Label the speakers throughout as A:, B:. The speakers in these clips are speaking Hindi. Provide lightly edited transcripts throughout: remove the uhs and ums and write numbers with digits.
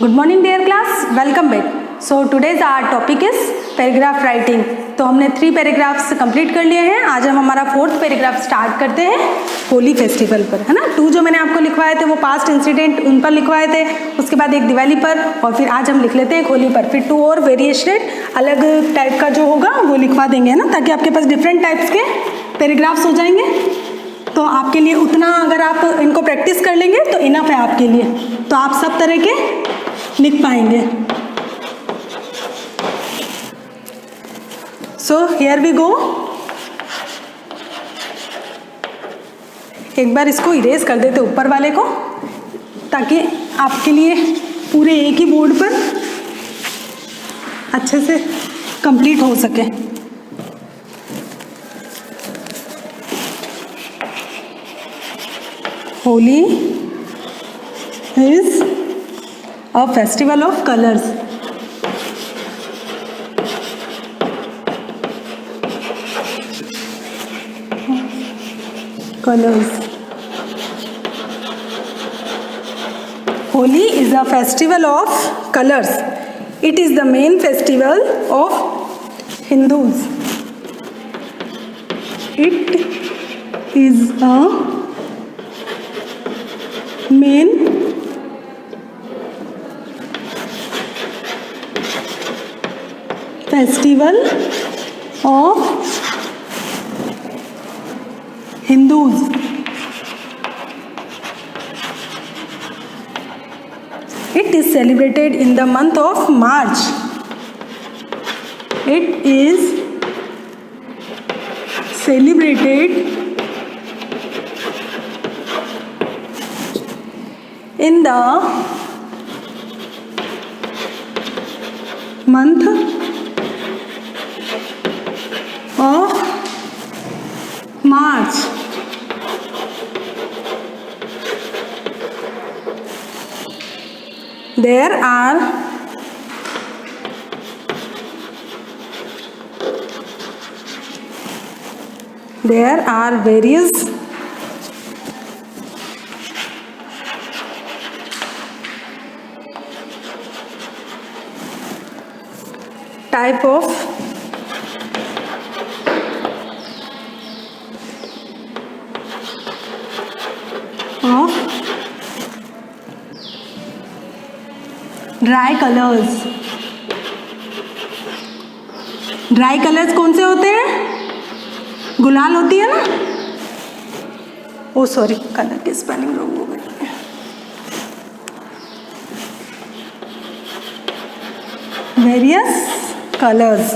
A: Good morning dear class, welcome back. So today's our topic is paragraph writing. तो हमने 3 पैराग्राफ्स कंप्लीट कर लिए हैं। आज हम हमारा 4th पैराग्राफ स्टार्ट करते हैं होली फेस्टिवल पर, है ना। 2 जो मैंने आपको लिखवाए थे वो पास्ट इंसिडेंट उन पर लिखवाए थे, उसके बाद एक दिवाली पर, और फिर आज हम लिख लेते हैं होली पर। फिर 2 और वेरिएशन अलग टाइप का जो होगा वो लिखवा देंगे, है ना, ताकि आपके पास डिफरेंट टाइप्स के पैराग्राफ्स हो जाएंगे। तो आपके लिए उतना अगर आप इनको प्रैक्टिस कर लेंगे तो इनफ है आपके लिए, तो आप सब तरह के लिख पाएंगे। So here we go. एक बार इसको इरेज कर देते ऊपर वाले को, ताकि आपके लिए पूरे एक ही बोर्ड पर अच्छे से कंप्लीट हो सके। Holi is a festival of colors. Colors. Holi is a festival of colors. It is the main festival of Hindus. It is a main festival of Hindus. It is celebrated in the month of March. It is celebrated in the month of March. There are various type of dry colours. Dry colours कौन से होते हैं? गुलाल होती है ना। ओ सॉरी, कलर की स्पेलिंग रॉन्ग हो गई। Various colours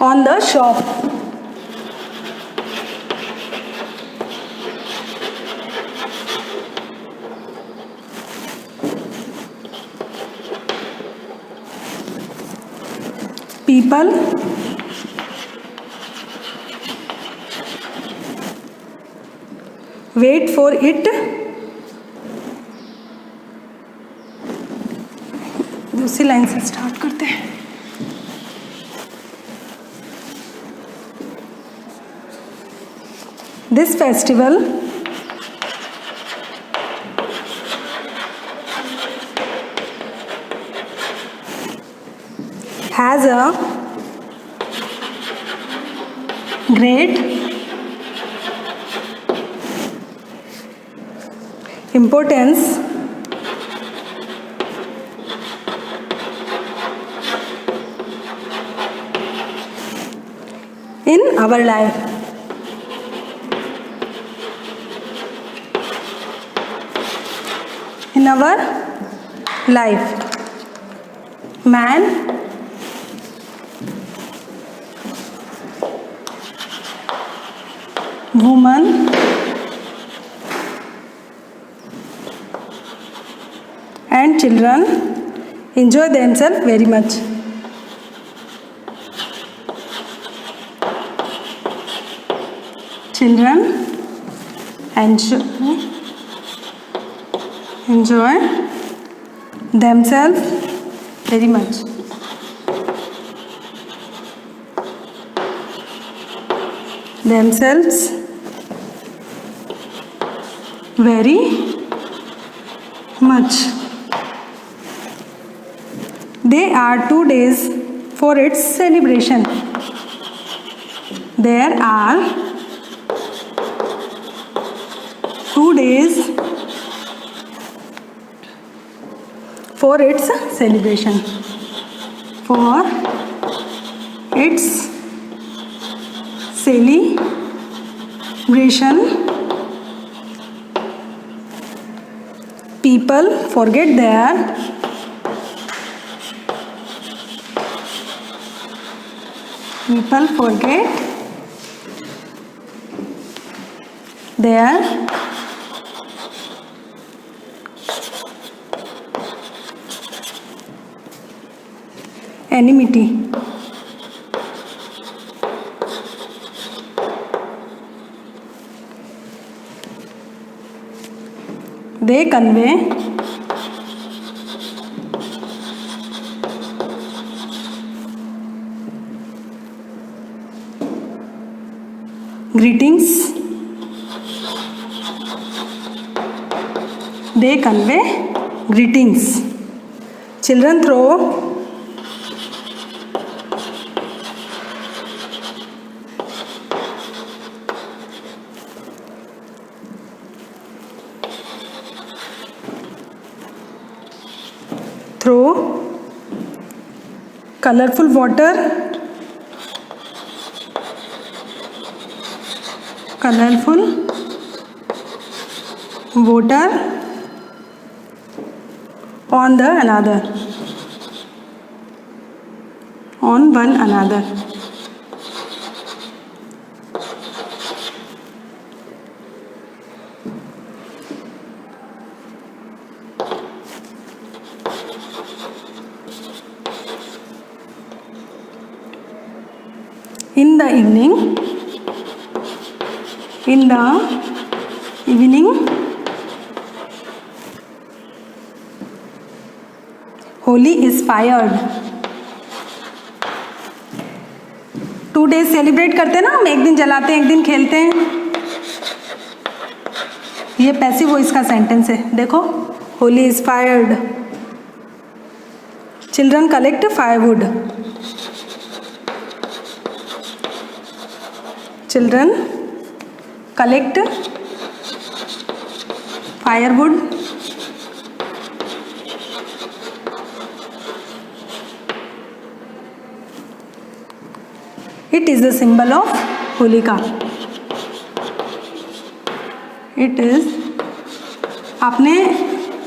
A: on the shop. People wait for it। दूसरी लाइन से स्टार्ट करते हैं। This festival has a great importance in our life. In our life, man woman and children enjoy themselves very much. Children enjoy themselves very much. Themselves very much. There are 2 days for its celebration. There are 2 days for its celebration. For its celebration, people forget their enmity. They convey greetings. They convey greetings. Children throw colorful water on one another. In the evening, Holi is fired. 2 days celebrate करते हैं ना हम, एक दिन जलाते हैं एक दिन खेलते हैं. ये पैसिव वॉइस का सेंटेंस है. देखो, Holi is fired. Children collect firewood. Children collect firewood. It is the symbol of Holika. It is, आपने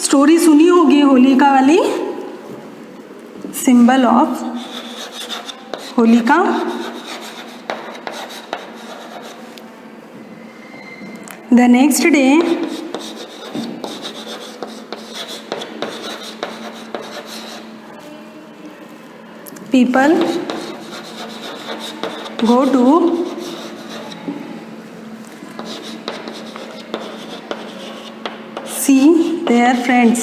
A: स्टोरी सुनी होगी होलिका वाली. Symbol of Holika. The next day, people go to see their friends.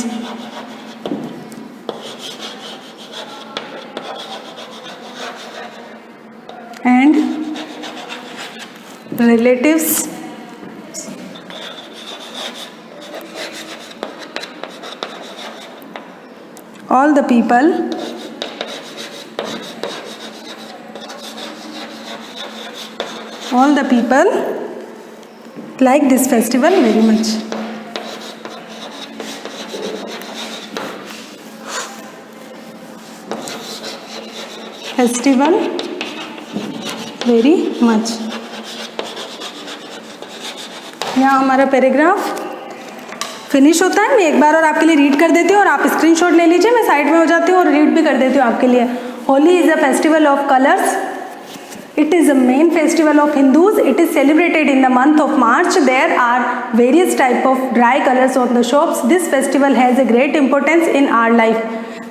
A: And relatives. All the people like this festival very much. Festival very much. यहाँ हमारा पैराग्राफ फिनिश होता है. मैं एक बार और आपके लिए रीड कर देती हूँ और आप स्क्रीनशॉट ले लीजिए. मैं साइड में हो जाती हूँ और रीड भी कर देती हूँ आपके लिए. Holi is a festival of colours. It is a main festival of Hindus. It is celebrated in the month of March. There are various type of dry colors on the shops. This festival has a great importance in our life.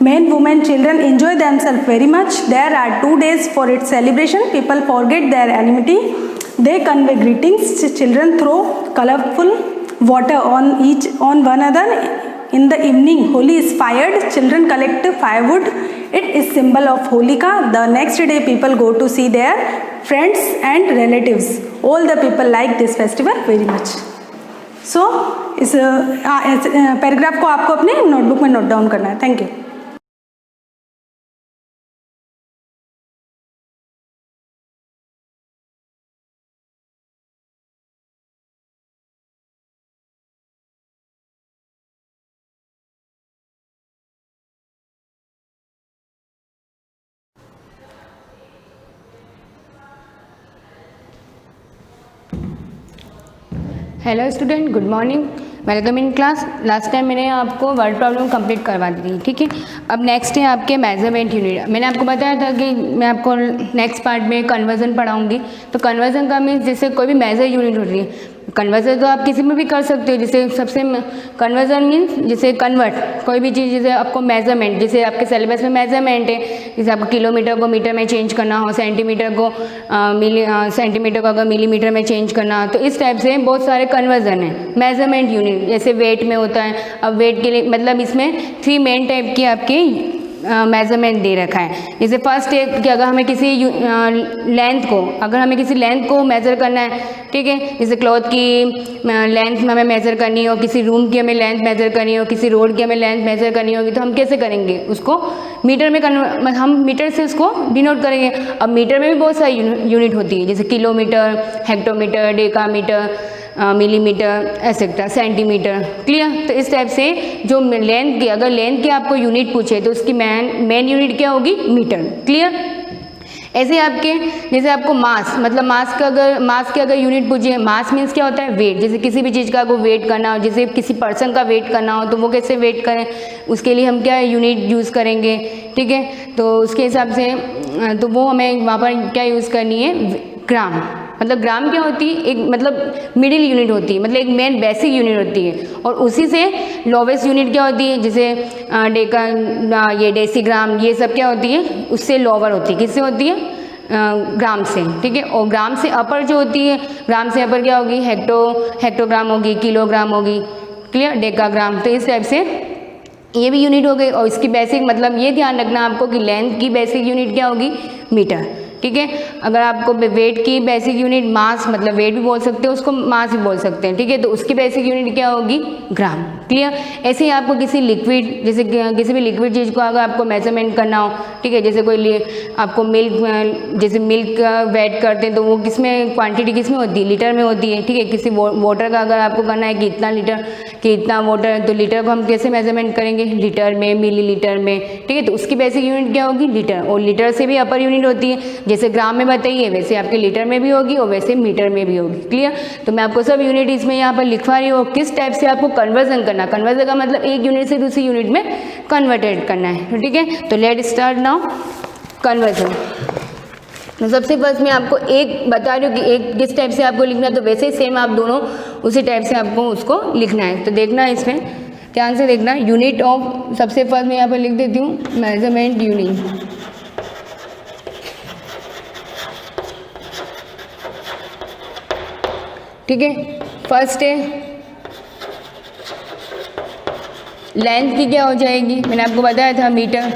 A: Men, women, children enjoy themselves very much. There are 2 days for its celebration. People forget their enmity. They convey greetings. Children throw colorful water on one another. In the evening, Holi is fired. Children collect firewood. It is symbol of Holika. The next day, people go to see their friends and relatives. All the people like this festival very much. So, इस पैराग्राफ को आपको अपने नोटबुक में नोट डाउन करना है. Thank you.
B: Hello student, good morning, welcome in class. Last time मैंने आपको वर्ड प्रॉब्लम कंप्लीट करवा दी थी, ठीक है। अब नेक्स्ट है आपके मेजरमेंट यूनिट। मैंने आपको बताया था कि मैं आपको नेक्स्ट पार्ट में कन्वर्जन पढ़ाऊंगी। तो कन्वर्जन का मीन्स जैसे कोई भी मेजर यूनिट होती है, कन्वर्जन तो आप किसी में भी कर सकते हो। जैसे सबसे कन्वर्जन मीन्स जैसे कन्वर्ट कोई भी चीज़, जैसे आपको मेजरमेंट, जैसे आपके सिलेबस में मेजरमेंट है, जैसे आपको किलोमीटर को मीटर में चेंज करना हो, सेंटीमीटर को सेंटीमीटर को अगर मिलीमीटर में चेंज करना हो, तो इस टाइप से बहुत सारे कन्वर्जन है मेजरमेंट यूनिट। जैसे वेट में होता है, अब वेट के लिए मतलब इसमें 3 मेन टाइप की आपकी मेजरमेंट दे रखा है। जैसे फर्स्ट है कि अगर हमें किसी लेंथ को, अगर हमें किसी लेंथ को मेज़र करना है, ठीक है, जैसे क्लॉथ की लेंथ हमें मेज़र करनी हो, किसी रूम की हमें लेंथ मेज़र करनी हो, किसी रोड की हमें लेंथ मेज़र करनी होगी, तो हम कैसे करेंगे उसको? मीटर में हम मीटर से उसको डिनोट करेंगे। अब मीटर में भी बहुत सारी यूनिट होती है, जैसे kilometre, hectometre, decametre, millimetre, etcetera, centimetre. Clear? तो इस टाइप से जो लेंथ की, अगर लेंथ की आपको यूनिट पूछे तो उसकी मेन यूनिट क्या होगी? मीटर। क्लियर? ऐसे आपके जैसे आपको मास, मतलब मास के अगर यूनिट पूछे, मास मीन्स क्या होता है? वेट। जैसे किसी भी चीज़ का आपको वेट करना हो, जैसे किसी पर्सन का वेट करना हो, तो वो कैसे वेट करें, उसके लिए हम क्या यूनिट यूज़ करेंगे, ठीक है। तो उसके हिसाब से तो वो हमें वहाँ पर क्या यूज़ करनी है? ग्राम। मतलब ग्राम क्या होती है? एक मतलब मिडिल यूनिट होती है, मतलब एक मेन बेसिक यूनिट होती है, और उसी से लोवेस्ट यूनिट क्या होती है? जैसे ये डेसीग्राम, ये सब क्या होती है? उससे लोअर होती है। किससे होती है? ग्राम से, ठीक है। और ग्राम से अपर जो होती है, ग्राम से अपर क्या होगी? हेक्टोग्राम होगी, किलोग्राम होगी। क्लियर? डेकाग्राम। तो इस टाइप से ये भी यूनिट हो गई। और इसकी बेसिक, मतलब ये ध्यान रखना आपको कि लेंथ की बेसिक यूनिट क्या होगी? मीटर, ठीक है। अगर आपको वेट की बेसिक यूनिट मास, मतलब वेट भी बोल सकते हो उसको, मास भी बोल सकते हैं, ठीक है। तो उसकी बेसिक यूनिट क्या होगी? ग्राम। क्लियर? ऐसे ही आपको किसी लिक्विड, जैसे किसी भी लिक्विड चीज़ को अगर आपको मेजरमेंट करना हो, ठीक है, जैसे कोई आपको मिल्क, जैसे मिल्क वेट करते हैं तो वो किसमें, क्वांटिटी किसमें होती है? लीटर में होती है, ठीक है। किसी वाटर का अगर आपको करना है कि इतना लीटर कि इतना वाटर, तो लीटर को हम कैसे मेजरमेंट करेंगे? लीटर में, मिलीलीटर में, ठीक है। तो उसकी बेसिक यूनिट क्या होगी? लीटर। और लीटर से भी अपर यूनिट होती है, जैसे ग्राम में बताइए वैसे आपके लीटर में भी होगी और वैसे मीटर में भी होगी। क्लियर? तो मैं आपको सब यूनिट इसमें यहाँ पर लिखवा रही हूँ, किस टाइप से आपको कन्वर्जन करना। कन्वर्जन का मतलब एक यूनिट से दूसरी यूनिट में कन्वर्टेड करना है, ठीक है। तो लेट स्टार्ट नाउ कन्वर्जन। तो सबसे फर्स्ट मैं आपको एक बता रही हूँ कि एक किस टाइप से आपको लिखना है, तो वैसे ही सेम आप दोनों उसी टाइप से आपको उसको लिखना है। तो देखना इसमें ध्यान से देखना। यूनिट ऑफ, सबसे फर्स्ट मैं यहाँ पर लिख देती हूँ मेजरमेंट यूनिट। ठीक है, फर्स्ट है लेंथ की क्या हो जाएगी? मैंने आपको बताया था मीटर,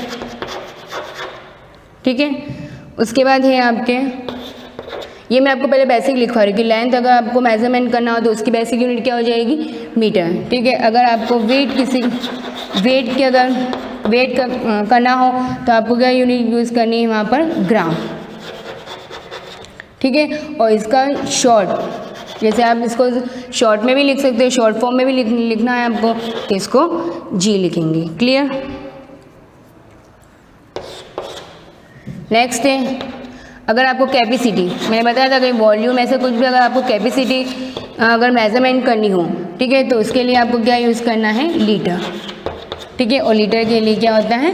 B: ठीक है। उसके बाद है आपके, ये मैं आपको पहले बेसिक लिखवा रही हूँ कि लेंथ अगर आपको मेजरमेंट करना हो तो उसकी बेसिक यूनिट क्या हो जाएगी? मीटर, ठीक है। अगर आपको वेट की अगर वेट करना हो तो आपको क्या यूनिट यूज़ करनी है वहाँ पर? ग्राम, ठीक है। और इसका शॉर्ट, जैसे आप इसको शॉर्ट में भी लिख सकते हो, शॉर्ट फॉर्म में भी लिखना है आपको, तो इसको जी लिखेंगे। क्लियर? नेक्स्ट है, अगर आपको कैपेसिटी, मैंने बताया था कि वॉल्यूम ऐसे कुछ भी, अगर आपको कैपेसिटी अगर मेजरमेंट करनी हो, ठीक है, तो उसके लिए आपको क्या यूज़ करना है? लीटर, ठीक है। और लीटर के लिए क्या होता है?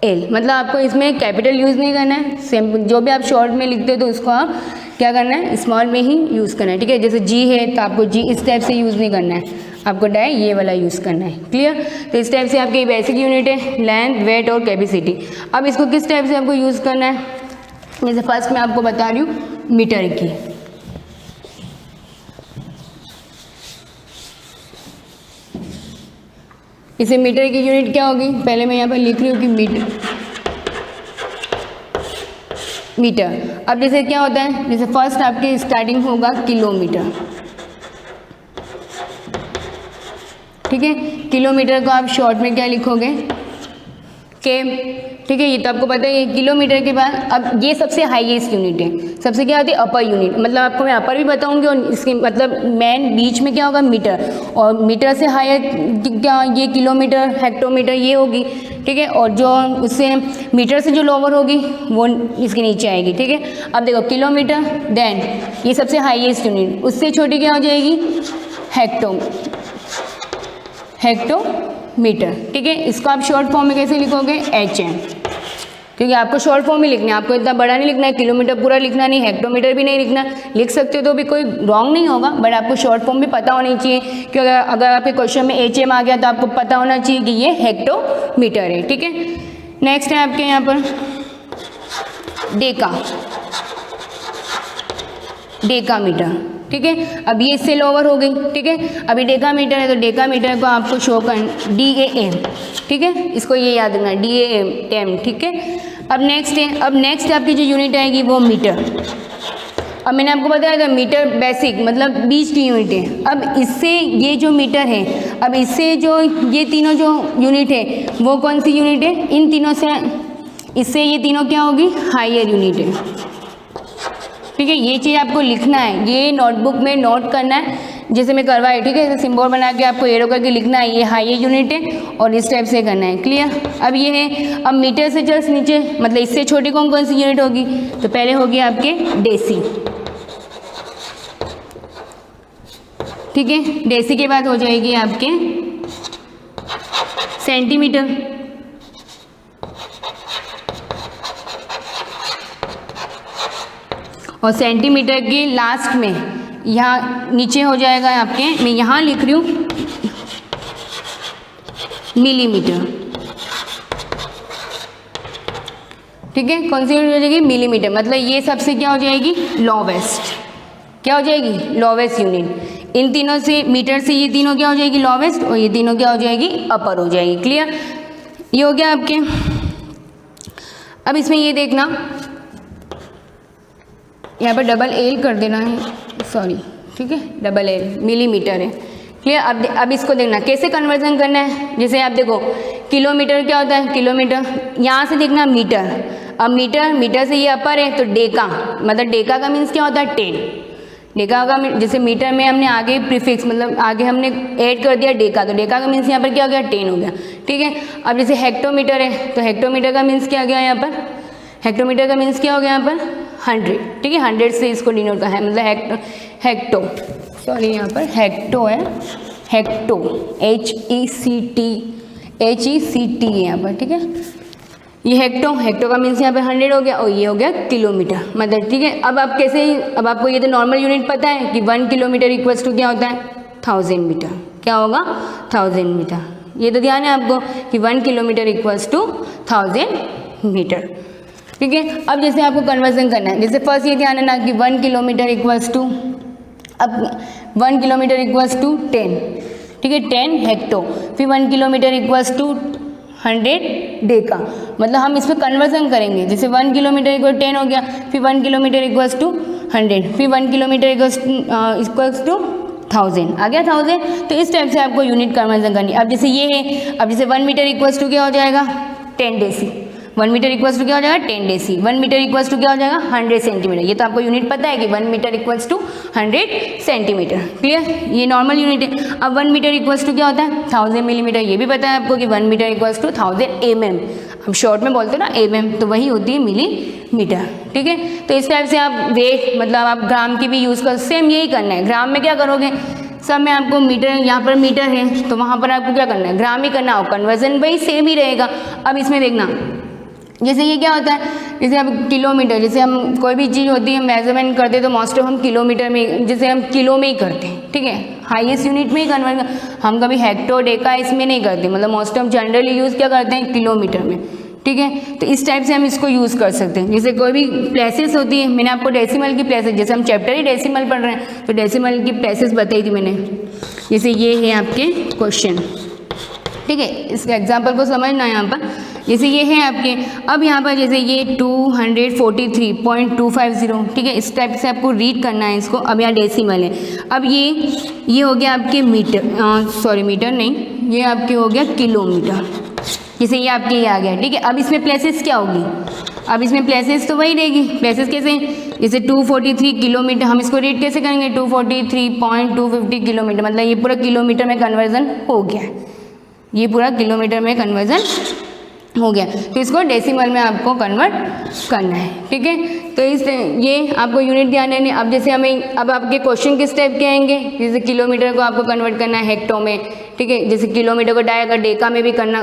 B: एल। मतलब आपको इसमें कैपिटल यूज़ नहीं करना है, सिंपल जो भी आप शॉर्ट में लिखते हो तो उसको आप क्या करना है? स्मॉल में ही यूज़ करना है, ठीक है। जैसे जी है तो आपको जी इस टाइप से यूज़ नहीं करना है, आपको डायरेक्ट ये वाला यूज़ करना है। क्लियर? तो इस टाइप से आपकी बेसिक यूनिट है लेंथ, वेट और कैपेसिटी। अब इसको किस टाइप से आपको यूज़ करना है? जैसे फर्स्ट मैं आपको बता रही हूँ मीटर की। इसे मीटर की यूनिट क्या होगी? पहले मैं यहाँ पर लिख रही हूँ कि मीटर। अब जैसे क्या होता है, जैसे फर्स्ट आपके स्टार्टिंग होगा किलोमीटर, ठीक है। किलोमीटर को आप शॉर्ट में क्या लिखोगे? के, ठीक है, ये तो आपको पता है। ये किलोमीटर के बाद अब ये सबसे हाईएस्ट यूनिट है, सबसे क्या होती है अपर यूनिट, मतलब आपको मैं अपर भी बताऊंगी और इसके मतलब मेन बीच में क्या होगा मीटर, और मीटर से हायर क्या ये किलोमीटर हेक्टोमीटर ये होगी, ठीक है, और जो उससे मीटर से जो लोअर होगी वो इसके नीचे आएगी, ठीक है। अब देखो किलोमीटर, देन ये सबसे हाईएस्ट यूनिट, उससे छोटी क्या हो जाएगी हेक्टोमीटर, ठीक है। इसको आप शॉर्ट फॉर्म में कैसे लिखोगे HM, क्योंकि आपको शॉर्ट फॉर्म में लिखना है, आपको इतना बड़ा नहीं लिखना है, किलोमीटर पूरा लिखना नहीं, हेक्टोमीटर भी नहीं लिखना, लिख सकते हो तो भी कोई रॉन्ग नहीं होगा, बट आपको शॉर्ट फॉर्म भी पता होनी चाहिए, क्योंकि अगर आपके क्वेश्चन में HM आ गया तो आपको पता होना चाहिए कि ये हेक्टोमीटर है, ठीक है। नेक्स्ट है आपके यहाँ पर डेकामीटर, ठीक है। अब ये इससे लोअर हो गई, ठीक है। अभी डेकामीटर है तो डेकामीटर को आपको शो कर DAM, ठीक है, इसको ये याद रखना DAM, ठीक है। अब नेक्स्ट आपकी जो यूनिट आएगी वो मीटर। अब मैंने आपको बताया था मीटर बेसिक मतलब 20 की यूनिट है। अब इससे ये जो मीटर है, अब इससे जो ये तीनों जो यूनिट है वो कौन सी यूनिट है, इन तीनों से इससे ये तीनों क्या होगी हायर यूनिट है, ठीक है। ये चीज़ आपको लिखना है, ये नोटबुक में नोट करना है, जैसे मैं करवाई, ठीक है, जैसे सिंबल बना के आपको एरो करके लिखना है, ये हाई यूनिट है और इस टाइप से करना है, क्लियर। अब ये है, अब मीटर से जस्ट नीचे मतलब इससे छोटी कौन सी यूनिट होगी, तो पहले होगी आपके डेसी, ठीक है। डेसी के बाद हो जाएगी आपके सेंटीमीटर, और सेंटीमीटर के लास्ट में यहाँ नीचे हो जाएगा आपके, मैं यहाँ लिख रही हूँ मिलीमीटर, ठीक है। कौन सी यूनिट हो जाएगी मिलीमीटर, मतलब ये सबसे क्या हो जाएगी लोवेस्ट, क्या हो जाएगी लोवेस्ट यूनिट। इन तीनों से मीटर से ये तीनों क्या हो जाएगी लोवेस्ट, और ये तीनों क्या हो जाएगी अपर हो जाएगी, क्लियर। ये हो गया आपके। अब इसमें ये देखना, यहाँ पर डबल एल कर देना है, सॉरी, ठीक है, डबल एल मिलीमीटर है, क्लियर। अब इसको देखना कैसे कन्वर्जन करना है। जैसे आप देखो किलोमीटर क्या होता है, किलोमीटर यहाँ से देखना मीटर, अब मीटर से ये अपर है तो डेका, मतलब डेका का मीन्स क्या होता है 10, डेका का जैसे मीटर में हमने आगे प्रीफिक्स मतलब आगे हमने ऐड कर दिया डेका, तो डेका का मीन्स यहाँ पर क्या हो गया 10 हो गया, ठीक है। अब जैसे हेक्टोमीटर है तो हेक्टोमीटर का मीन्स क्या आ गया यहाँ पर, हेक्टोमीटर का मीन्स क्या हो गया यहाँ पर 100, ठीक है, 100 से इसको डिनोट का है, मतलब हेक्टो सॉरी यहाँ पर हेक्टो है, हेक्टो HECT है यहाँ पर, ठीक है। ये हेक्टो का मीन्स यहाँ पे 100 हो गया, और ये हो गया किलोमीटर, मतलब ठीक है। अब आप कैसे, अब आपको ये तो नॉर्मल यूनिट पता है कि 1 किलोमीटर इक्वल्स टू क्या होता है 1000 मीटर, क्या होगा 1000 मीटर, ये तो ध्यान है आपको कि 1 किलोमीटर इक्वल्स टू 1000 मीटर, ठीक है। अब जैसे आपको कन्वर्जन करना है, जैसे फर्स्ट ये ध्यान रखना कि 1 किलोमीटर इक्वल्स टू, अब 1 किलोमीटर इक्वल्स टू 10, ठीक है, 10 हेक्टो, फिर 1 किलोमीटर इक्वल्स टू 100 डेका, मतलब हम इसमें कन्वर्जन करेंगे। जैसे 1 किलोमीटर इक्वल 10 हो गया, फिर 1 किलोमीटर इक्वल्स टू 100, फिर 1 किलोमीटर इक्वल्स टू 1000 आ गया 1000, तो इस टाइप से आपको यूनिट कन्वर्जन करनी है। अब जैसे ये है, अब जैसे 1 मीटर इक्वल्स टू क्या हो जाएगा 10 डेसी, 1 मीटर इक्वल्स टू क्या हो जाएगा 10 डेसी, 1 मीटर इक्वल्स टू क्या हो जाएगा 100 सेंटीमीटर, ये तो आपको यूनिट पता है कि 1 metre equals to 100 centimetre, clear, ये नॉर्मल यूनिट है। अब 1 मीटर इक्वल्स टू क्या होता है 1000 मिलीमीटर, ये भी पता है आपको कि 1 मीटर इक्वल्स टू 1000 mm, हम शॉर्ट में बोलते हैं ना mm, तो वही होती है मिलीमीटर, ठीक है। तो इस टाइप से आप वेट मतलब आप ग्राम की भी यूज़ कर, सेम यही करना है। ग्राम में क्या करोगे, सब में आपको मीटर, यहाँ पर मीटर है तो वहाँ पर आपको क्या करना है ग्राम ही करना हो, कन्वर्जन वही सेम ही रहेगा। अब इसमें देखना, जैसे ये क्या होता है, जैसे अब किलोमीटर, जैसे हम कोई भी चीज़ होती है मेजरमेंट करते हैं तो मोस्ट ऑफ हम किलोमीटर में, जैसे हम किलो में ही करते हैं, ठीक है, हाईएस्ट यूनिट में ही कन्वर्ट, हम कभी हेक्टो डेका इसमें नहीं करते, मतलब मोस्ट ऑफ जनरली यूज़ क्या करते हैं किलोमीटर में, ठीक है। तो इस टाइप से हम इसको यूज़ कर सकते हैं। जैसे कोई भी प्लेसेस होती है, मैंने आपको डेसिमल की प्लेसेस, जैसे हम चैप्टर ही डेसिमल पढ़ रहे हैं तो डेसिमल की प्लेसेस बताई थी मैंने, जैसे ये है आपके क्वेश्चन, ठीक है, इसके एग्जाम्पल को समझना है यहाँ पर। जैसे ये है आपके, अब यहाँ पर जैसे ये 243.250, ठीक है, इस टाइप से आपको रीड करना है इसको। अब यहाँ डेसिमल है, अब ये हो गया आपके मीटर, सॉरी मीटर नहीं, ये आपके हो गया किलोमीटर, जैसे ये आपके ये आ गया, ठीक है। अब इसमें प्लेसेस क्या होगी, अब इसमें प्लेसेस तो वही रहेगी। प्लेसेस कैसे, जैसे 243 किलोमीटर, हम इसको रीड कैसे करेंगे, 243.250 किलोमीटर, मतलब ये पूरा किलोमीटर में कन्वर्जन हो गया, ये पूरा किलोमीटर में कन्वर्जन हो गया। तो इसको डेसिमल में आपको कन्वर्ट करना है, ठीक है। तो इस ये आपको यूनिट ध्यान रहने। अब जैसे हमें, अब आपके क्वेश्चन किस टाइप के आएंगे, जैसे किलोमीटर को आपको कन्वर्ट करना है हेक्टो में, ठीक है। जैसे किलोमीटर को डाय अगर डेका में भी करना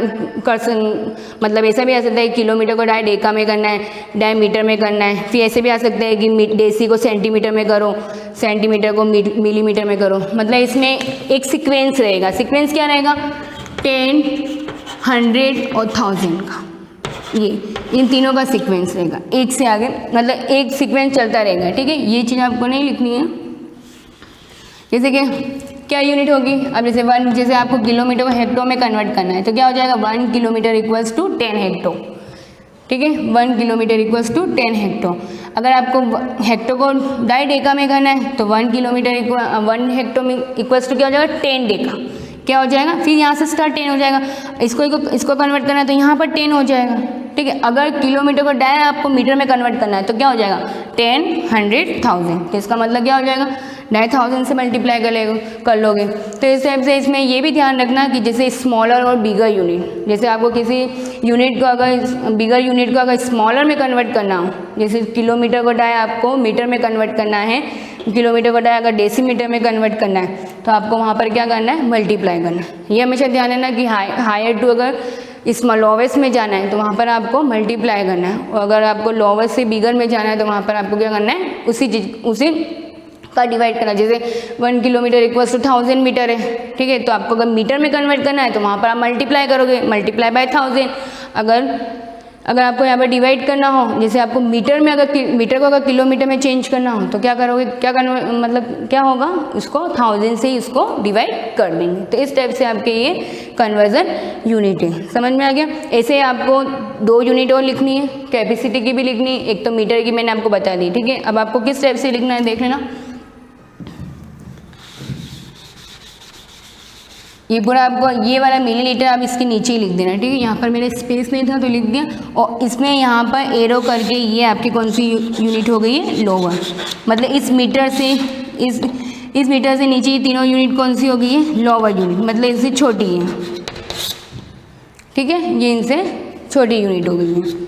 B: मतलब ऐसा भी आ सकता है किलोमीटर को डाय डेका में करना है, डाय मीटर में करना है। फिर ऐसे भी आ सकता है कि डेसी को सेंटीमीटर में करो, सेंटीमीटर को मिलीमीटर में करो। मतलब इसमें एक सीक्वेंस रहेगा। सीक्वेंस क्या रहेगा, 10, 100 और 1000 का, ये इन तीनों का सीक्वेंस रहेगा, एक से आगे मतलब एक सीक्वेंस चलता रहेगा, ठीक है। ये चीज़ आपको नहीं लिखनी है। जैसे कि क्या यूनिट होगी, अब जैसे 1, जैसे आपको किलोमीटर को हेक्टो में कन्वर्ट करना है तो क्या हो जाएगा, 1 किलोमीटर इक्वल्स टू 10 हेक्टो, ठीक है। 1 किलोमीटर इक्वल्स टू 10 हेक्टो। अगर आपको हेक्टो को डाई डेका में करना है तो 1 किलोमीटर 1 हेक्टो में इक्वल्स टू क्या हो जाएगा, 10 डेका, क्या हो जाएगा। फिर यहाँ से स्टार्ट 10 हो जाएगा, इसको कन्वर्ट करना है तो यहाँ पर 10 हो जाएगा, ठीक है। अगर किलोमीटर को डाय आपको मीटर में कन्वर्ट करना है तो क्या हो जाएगा, 10, 100, 1000। तो इसका मतलब क्या हो जाएगा, डाय 1000 से मल्टीप्लाई कर लोगे। तो इस टाइप से इसमें ये भी ध्यान रखना कि जैसे स्मॉलर और बिगर यूनिट, जैसे आपको किसी यूनिट को अगर बिगर यूनिट को अगर स्मॉलर में कन्वर्ट करना हो, जैसे किलोमीटर को डाय आपको मीटर में कन्वर्ट करना है, किलोमीटर को डाय अगर डेसीमीटर में कन्वर्ट करना है तो आपको वहाँ पर क्या करना है, मल्टीप्लाई करना है। ये हमेशा ध्यान रखना कि हायर टू अगर इस लोवेस्ट में जाना है तो वहाँ पर आपको मल्टीप्लाई करना है, और अगर आपको लोवेस्ट से बिगर में जाना है तो वहाँ पर आपको क्या करना है, उसी का डिवाइड करना। जैसे 1 किलोमीटर इक्वल्स टू 1000 मीटर है, ठीक है। तो आपको अगर मीटर में कन्वर्ट करना है तो वहाँ पर आप मल्टीप्लाई करोगे, मल्टीप्लाई बाय 1000। अगर आपको यहाँ पर डिवाइड करना हो, जैसे आपको मीटर में अगर मीटर को अगर किलोमीटर में चेंज करना हो तो क्या करोगे, मतलब क्या होगा, उसको 1000 से इसको डिवाइड कर देंगे। तो इस टाइप से आपके ये कन्वर्जन यूनिट है। समझ में आ गया। ऐसे आपको 2 यूनिट और लिखनी है, कैपेसिटी की भी लिखनी है, एक तो मीटर की मैंने आपको बता दी, ठीक है। अब आपको किस टाइप से लिखना है देख लेना। ये पूरा आपको ये वाला मिलीलीटर आप इसके नीचे ही लिख देना, ठीक है। यहाँ पर मेरे स्पेस नहीं था तो लिख दिया, और इसमें यहाँ पर एरो करके ये आपकी कौन सी यूनिट हो गई है, लोअर। मतलब इस मीटर से इस मीटर से नीचे ये तीनों यूनिट कौन सी हो गई है, लोअर यूनिट, मतलब इससे छोटी है, ठीक है। ये इनसे छोटी यूनिट हो गई है।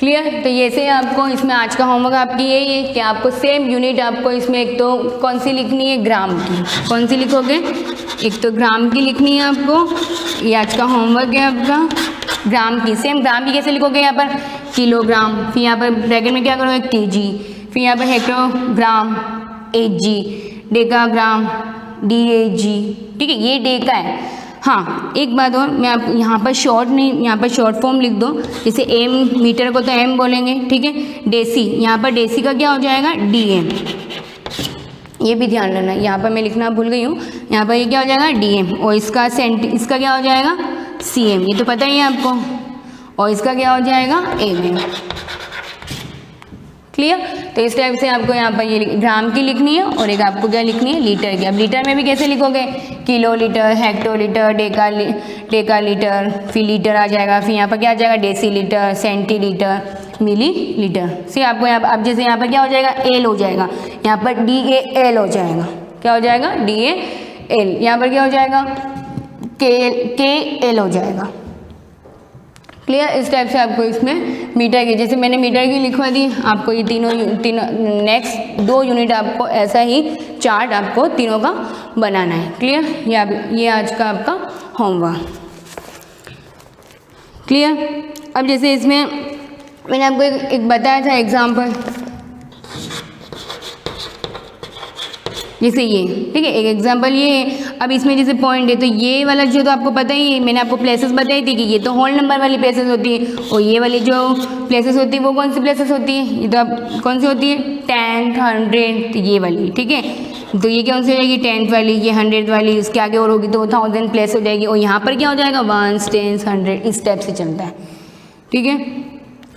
B: क्लियर। तो ये से आपको इसमें आज का होमवर्क आपकी यही है कि आपको सेम यूनिट आपको इसमें एक तो कौन सी लिखनी है, ग्राम की। कौन सी लिखोगे, एक तो ग्राम की लिखनी है आपको, ये आज का होमवर्क है आपका। ग्राम की, सेम ग्राम की कैसे लिखोगे, यहाँ पर किलोग्राम, फिर यहाँ पर ब्रैकेट में क्या करोगे, केजी, फिर यहाँ पर हेक्टोग्राम, एजी, डेकाग्राम, डीएजी, ठीक है। ये डेका है। हाँ, एक बात और, मैं आप यहाँ पर शॉर्ट नहीं, यहाँ पर शॉर्ट फॉर्म लिख दो। जैसे एम, मीटर को तो एम बोलेंगे, ठीक है। डेसी, यहाँ पर डेसी का क्या हो जाएगा, डीएम। ये भी ध्यान रखना, यहाँ पर मैं लिखना भूल गई हूँ, यहाँ पर ये क्या हो जाएगा, डीएम, और इसका इसका क्या हो जाएगा, सीएम, ये तो पता ही है आपको, और इसका क्या हो जाएगा, एम। क्लियर। तो इस टाइप से आपको यहाँ पर ये ग्राम की लिखनी है, और एक आपको क्या लिखनी है, लीटर की। अब लीटर में भी कैसे लिखोगे, kilo litre, hecto litre, Deka litre, फिर लीटर आ जाएगा, फिर यहाँ पर क्या आ जाएगा, डेसी लीटर, सेंटी लीटर, मिली लीटर। फिर आपको यहाँ पर, अब जैसे यहाँ पर क्या हो जाएगा, एल हो जाएगा, यहाँ पर DAL हो जाएगा, क्या हो जाएगा, DAL। यहाँ पर क्या हो जाएगा, KL हो जाएगा। क्लियर। इस टाइप से आपको इसमें मीटर की, जैसे मैंने मीटर की लिखवा दी, आपको ये तीनों नेक्स्ट 2 यूनिट आपको ऐसा ही चार्ट आपको तीनों का बनाना है। क्लियर। ये आज का आपका होमवर्क। क्लियर। अब जैसे इसमें मैंने आपको एक बताया था एग्जाम्पल, जैसे ये, ठीक है, एक एग्जांपल ये है। अब इसमें जैसे पॉइंट है तो ये वाला जो तो आपको पता ही है, मैंने आपको प्लेसेस बताई थी कि ये तो होल नंबर वाली प्लेसेस होती है, और ये वाली जो प्लेसेस होती है वो कौन सी प्लेसेस होती है, ये तो आप कौन सी होती है, 10th, 100th, ये वाली, ठीक है। तो ये कौन सी हो जाएगी, 10th वाली, ये 100th वाली, उसके आगे और होगी तो 1000 प्लेस हो जाएगी, और यहाँ पर क्या हो जाएगा, 1s, 10s, 100, इस टाइप से चलता है, ठीक है।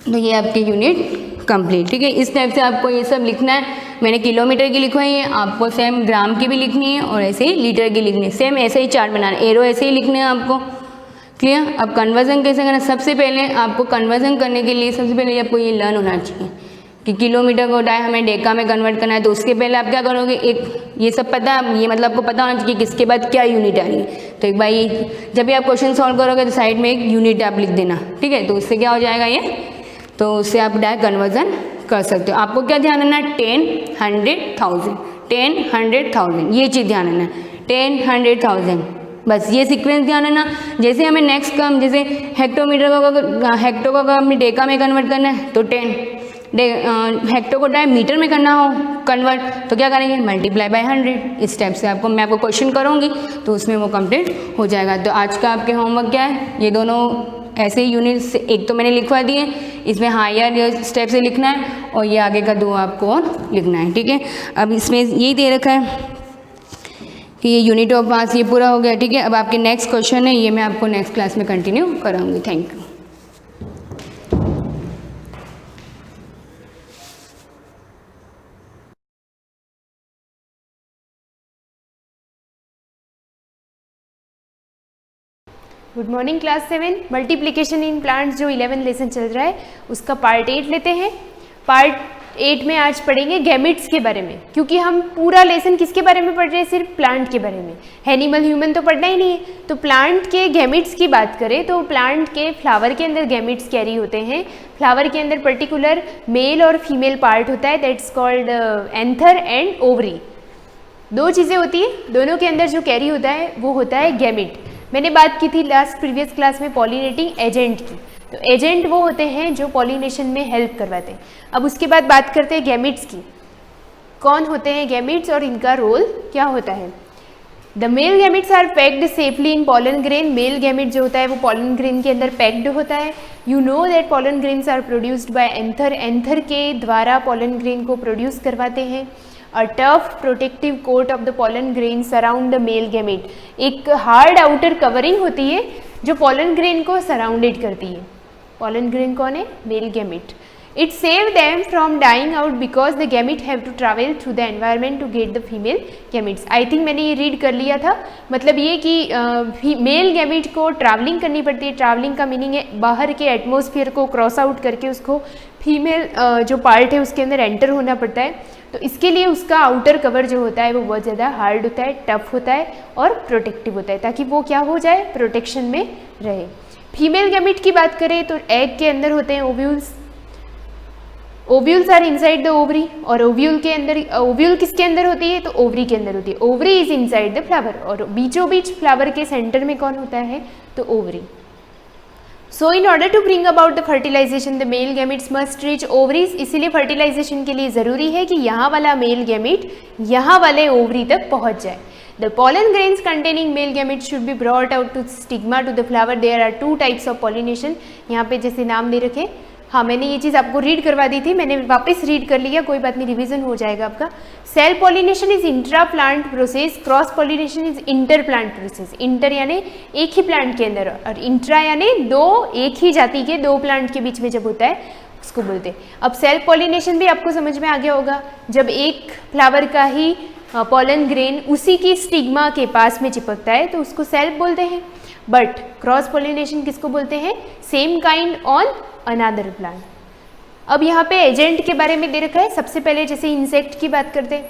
B: तो ये आपकी यूनिट कंप्लीट, ठीक है। इस टाइप से आपको ये सब लिखना है। मैंने किलोमीटर की लिखवाई है, आपको सेम ग्राम की भी लिखनी है, और ऐसे ही लीटर की लिखनी है। सेम ऐसे ही चार्ट बनाना है, एरो ऐसे ही लिखने हैं आपको। क्लियर। अब कन्वर्जन कैसे करना, सबसे पहले आपको कन्वर्जन करने के लिए सबसे पहले आपको ये लर्न होना चाहिए कि किलोमीटर को होता है हमें डेका में कन्वर्ट करना है। तो उसके पहले आप क्या करोगे, एक ये सब पता है, ये मतलब आपको पता होना चाहिए कि किसके बाद क्या यूनिट आ रही है। तो एक बार ये जब भी आप क्वेश्चन सॉल्व करोगे तो साइड में एक यूनिट आप लिख देना, ठीक है। तो उससे क्या हो जाएगा ये, तो उससे आप डायरेक्ट कन्वर्जन कर सकते हो। आपको क्या ध्यान रखना है, 10, 100,000, 10, 100,000, ये चीज़ ध्यान रखना है, 10, 100,000, बस ये सीक्वेंस ध्यान रखना। जैसे हमें नेक्स्ट काम, जैसे हेक्टोमीटर को हेक्टो को हमने डेका में कन्वर्ट करना है तो 10, हेक्टो को डायरेक्ट मीटर में करना हो कन्वर्ट तो क्या करेंगे, मल्टीप्लाई बाय 100। इस टाइप से आपको मैं आपको क्वेश्चन करूँगी तो उसमें वो कंप्लीट हो जाएगा। तो आज का आपके होमवर्क क्या है, ये दोनों ऐसे यूनिट्स एक तो मैंने लिखवा दिए, इसमें हायर स्टेप से लिखना है और ये आगे का 2 आपको और लिखना है, ठीक है। अब इसमें यही दे रखा है कि ये यूनिट ऑफ मास ये पूरा हो गया, ठीक है। अब आपके नेक्स्ट क्वेश्चन है, ये मैं आपको नेक्स्ट क्लास में कंटिन्यू कराऊंगी। Thank you.
C: Good morning class 7। Multiplication in plants जो 11 लेसन चल रहा है उसका पार्ट 8 लेते हैं। पार्ट 8 में आज पढ़ेंगे गैमिट्स के बारे में, क्योंकि हम पूरा लेसन किसके बारे में पढ़ रहे हैं, सिर्फ प्लांट के बारे में। एनिमल ह्यूमन तो पढ़ना ही नहीं है। तो प्लांट के गैमिट्स की बात करें तो प्लांट के फ्लावर के अंदर गैमिट्स कैरी होते हैं। फ्लावर के अंदर पर्टिकुलर मेल और फीमेल पार्ट होता है, that's called anther and ovary. 2 चीज़ें होती है, दोनों के अंदर जो कैरी होता है वो होता है गैमिट। मैंने बात की थी लास्ट प्रीवियस क्लास में पॉलिनेटिंग एजेंट की। तो एजेंट वो होते हैं जो पॉलिनेशन में हेल्प करवाते हैं। अब उसके बाद बात करते हैं गैमिट्स की। कौन होते हैं गैमिट्स और इनका रोल क्या होता है। The male gametes are packed safely in pollen grain. Male gamete जो होता है वो पॉलन ग्रेन के अंदर पैक्ड होता है। You know that pollen grains are produced by anther. Anther के द्वारा पॉलन ग्रेन को प्रोड्यूस करवाते हैं। A tough protective coat of the pollen grain surround the male gamete। एक हार्ड आउटर कवरिंग होती है जो pollen grain को सराउंडेड करती है। pollen grain कौन है, male gamete. It save them from dying out because the gamete have to travel through the environment to get the female gametes। I think मैंने ये रीड कर लिया था। मतलब ये कि मेल गैमेट को ट्रैवलिंग करनी पड़ती है। ट्रैवलिंग का मीनिंग है बाहर के एटमॉस्फेयर को क्रॉस आउट करके उसको फीमेल जो पार्ट है उसके अंदर एंटर होना पड़ता है। तो इसके लिए उसका आउटर कवर जो होता है वो बहुत ज़्यादा हार्ड होता है, टफ होता है और प्रोटेक्टिव होता है, ताकि वो क्या हो जाए, प्रोटेक्शन में रहे। फीमेल गैमेट की बात करें तो एग के अंदर होते हैं ovules. Ovules are inside the ovary. और ओव्यूल के अंदर, ओव्यूल किसके अंदर होती है, तो ओवरी के अंदर होती है। Ovary is inside the flower. और बीचों बीच फ्लावर के सेंटर में कौन होता है, तो ovary. So in order to bring about the fertilization the male gametes must reach ovaries. इसीलिए फर्टिलाइजेशन के लिए ज़रूरी है कि यहाँ वाला मेल गैमेट यहाँ वाले ओवरी तक पहुँच जाए। The pollen grains containing male gametes should be brought out to stigma to the flower। There are 2 types of pollination। यहाँ पे जैसे नाम दे रखे, हाँ मैंने ये चीज़ आपको रीड करवा दी थी, मैंने वापस रीड कर लिया, कोई बात नहीं, रिवीजन हो जाएगा आपका। Self pollination is intra plant process. Cross pollination is inter plant process. Inter यानी एक ही प्लांट के अंदर, और इंट्रा यानी एक ही जाति के 2 प्लांट के बीच में जब होता है उसको बोलते हैं। अब सेल्फ पॉलिनेशन भी आपको समझ में आ गया होगा, जब एक फ्लावर का ही पॉलन ग्रेन उसी की स्टिग्मा के पास में चिपकता है तो उसको सेल्फ बोलते हैं। बट क्रॉस पॉलिनेशन किसको बोलते हैं, same kind on another plant. अब यहाँ पे एजेंट के बारे में दे रखा है। सबसे पहले जैसे इंसेक्ट की बात करते हैं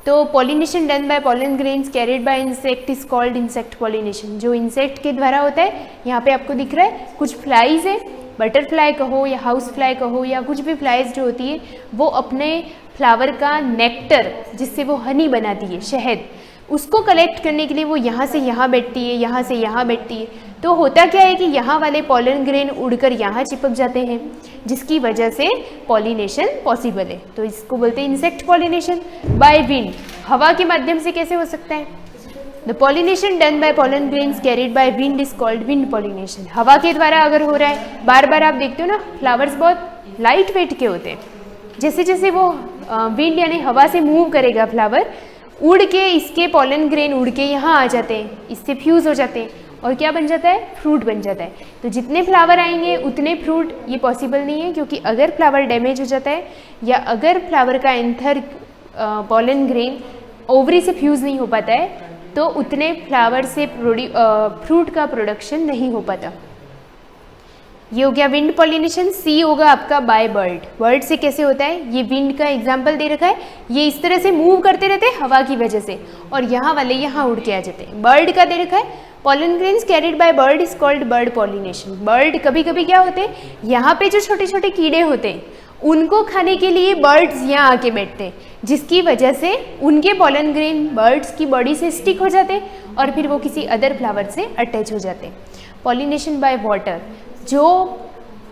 C: तो pollination done by pollen grains carried bye insect is called insect pollination. जो इंसेक्ट के द्वारा होता है, यहाँ पे आपको दिख रहा है कुछ फ्लाइज है, बटरफ्लाई कहो या हाउस फ्लाई कहो या कुछ भी फ्लाइज जो होती है वो अपने फ्लावर का नेक्टर, जिससे वो हनी बनाती है, शहद, उसको कलेक्ट करने के लिए वो यहाँ से यहाँ बैठती है, यहाँ से यहाँ बैठती है। तो होता क्या है कि यहाँ वाले पॉलन ग्रेन उड़कर यहाँ चिपक जाते हैं, जिसकी वजह से पॉलिनेशन पॉसिबल है। तो इसको बोलते हैं इंसेक्ट पॉलिनेशन। बाय विंड, हवा के माध्यम से कैसे हो सकता है, the pollination done by pollen grains carried by wind is called wind pollination. हवा के द्वारा अगर हो रहा है, बार बार आप देखते हो ना फ्लावर्स बहुत लाइट वेट के होते हैं, जैसे जैसे वो विंड यानी हवा से मूव करेगा फ्लावर, उड़ के इसके पॉलन ग्रेन उड़ के यहाँ आ जाते हैं, इससे फ्यूज़ हो जाते हैं और क्या बन जाता है, फ्रूट बन जाता है। तो जितने फ्लावर आएंगे उतने फ्रूट, ये पॉसिबल नहीं है, क्योंकि अगर फ्लावर डैमेज हो जाता है या अगर फ्लावर का एंथर पॉलन ग्रेन ओवरी से फ्यूज़ नहीं हो पाता है तो उतने फ्लावर से फ्रूट का प्रोडक्शन नहीं हो पाता। ये हो गया विंड पॉलिनेशन। सी होगा आपका बाय बर्ड। बर्ड से कैसे होता है, ये विंड का एग्जाम्पल दे रखा है, ये इस तरह से मूव करते रहते हैं हवा की वजह से, और यहाँ वाले यहाँ उड़ के आ जाते हैं। बर्ड का दे रखा है pollen grains carried bye bird is called bird pollination. Bird कभी कभी क्या होते हैं, यहाँ पे जो छोटे छोटे कीड़े होते हैं उनको खाने के लिए बर्ड्स यहाँ आके बैठते हैं, जिसकी वजह से उनके पॉलन ग्रेन बर्ड्स की बॉडी से स्टिक हो जाते हैं और फिर वो किसी अदर फ्लावर से अटैच हो जाते हैं। पॉलिनेशन बाय वाटर, जो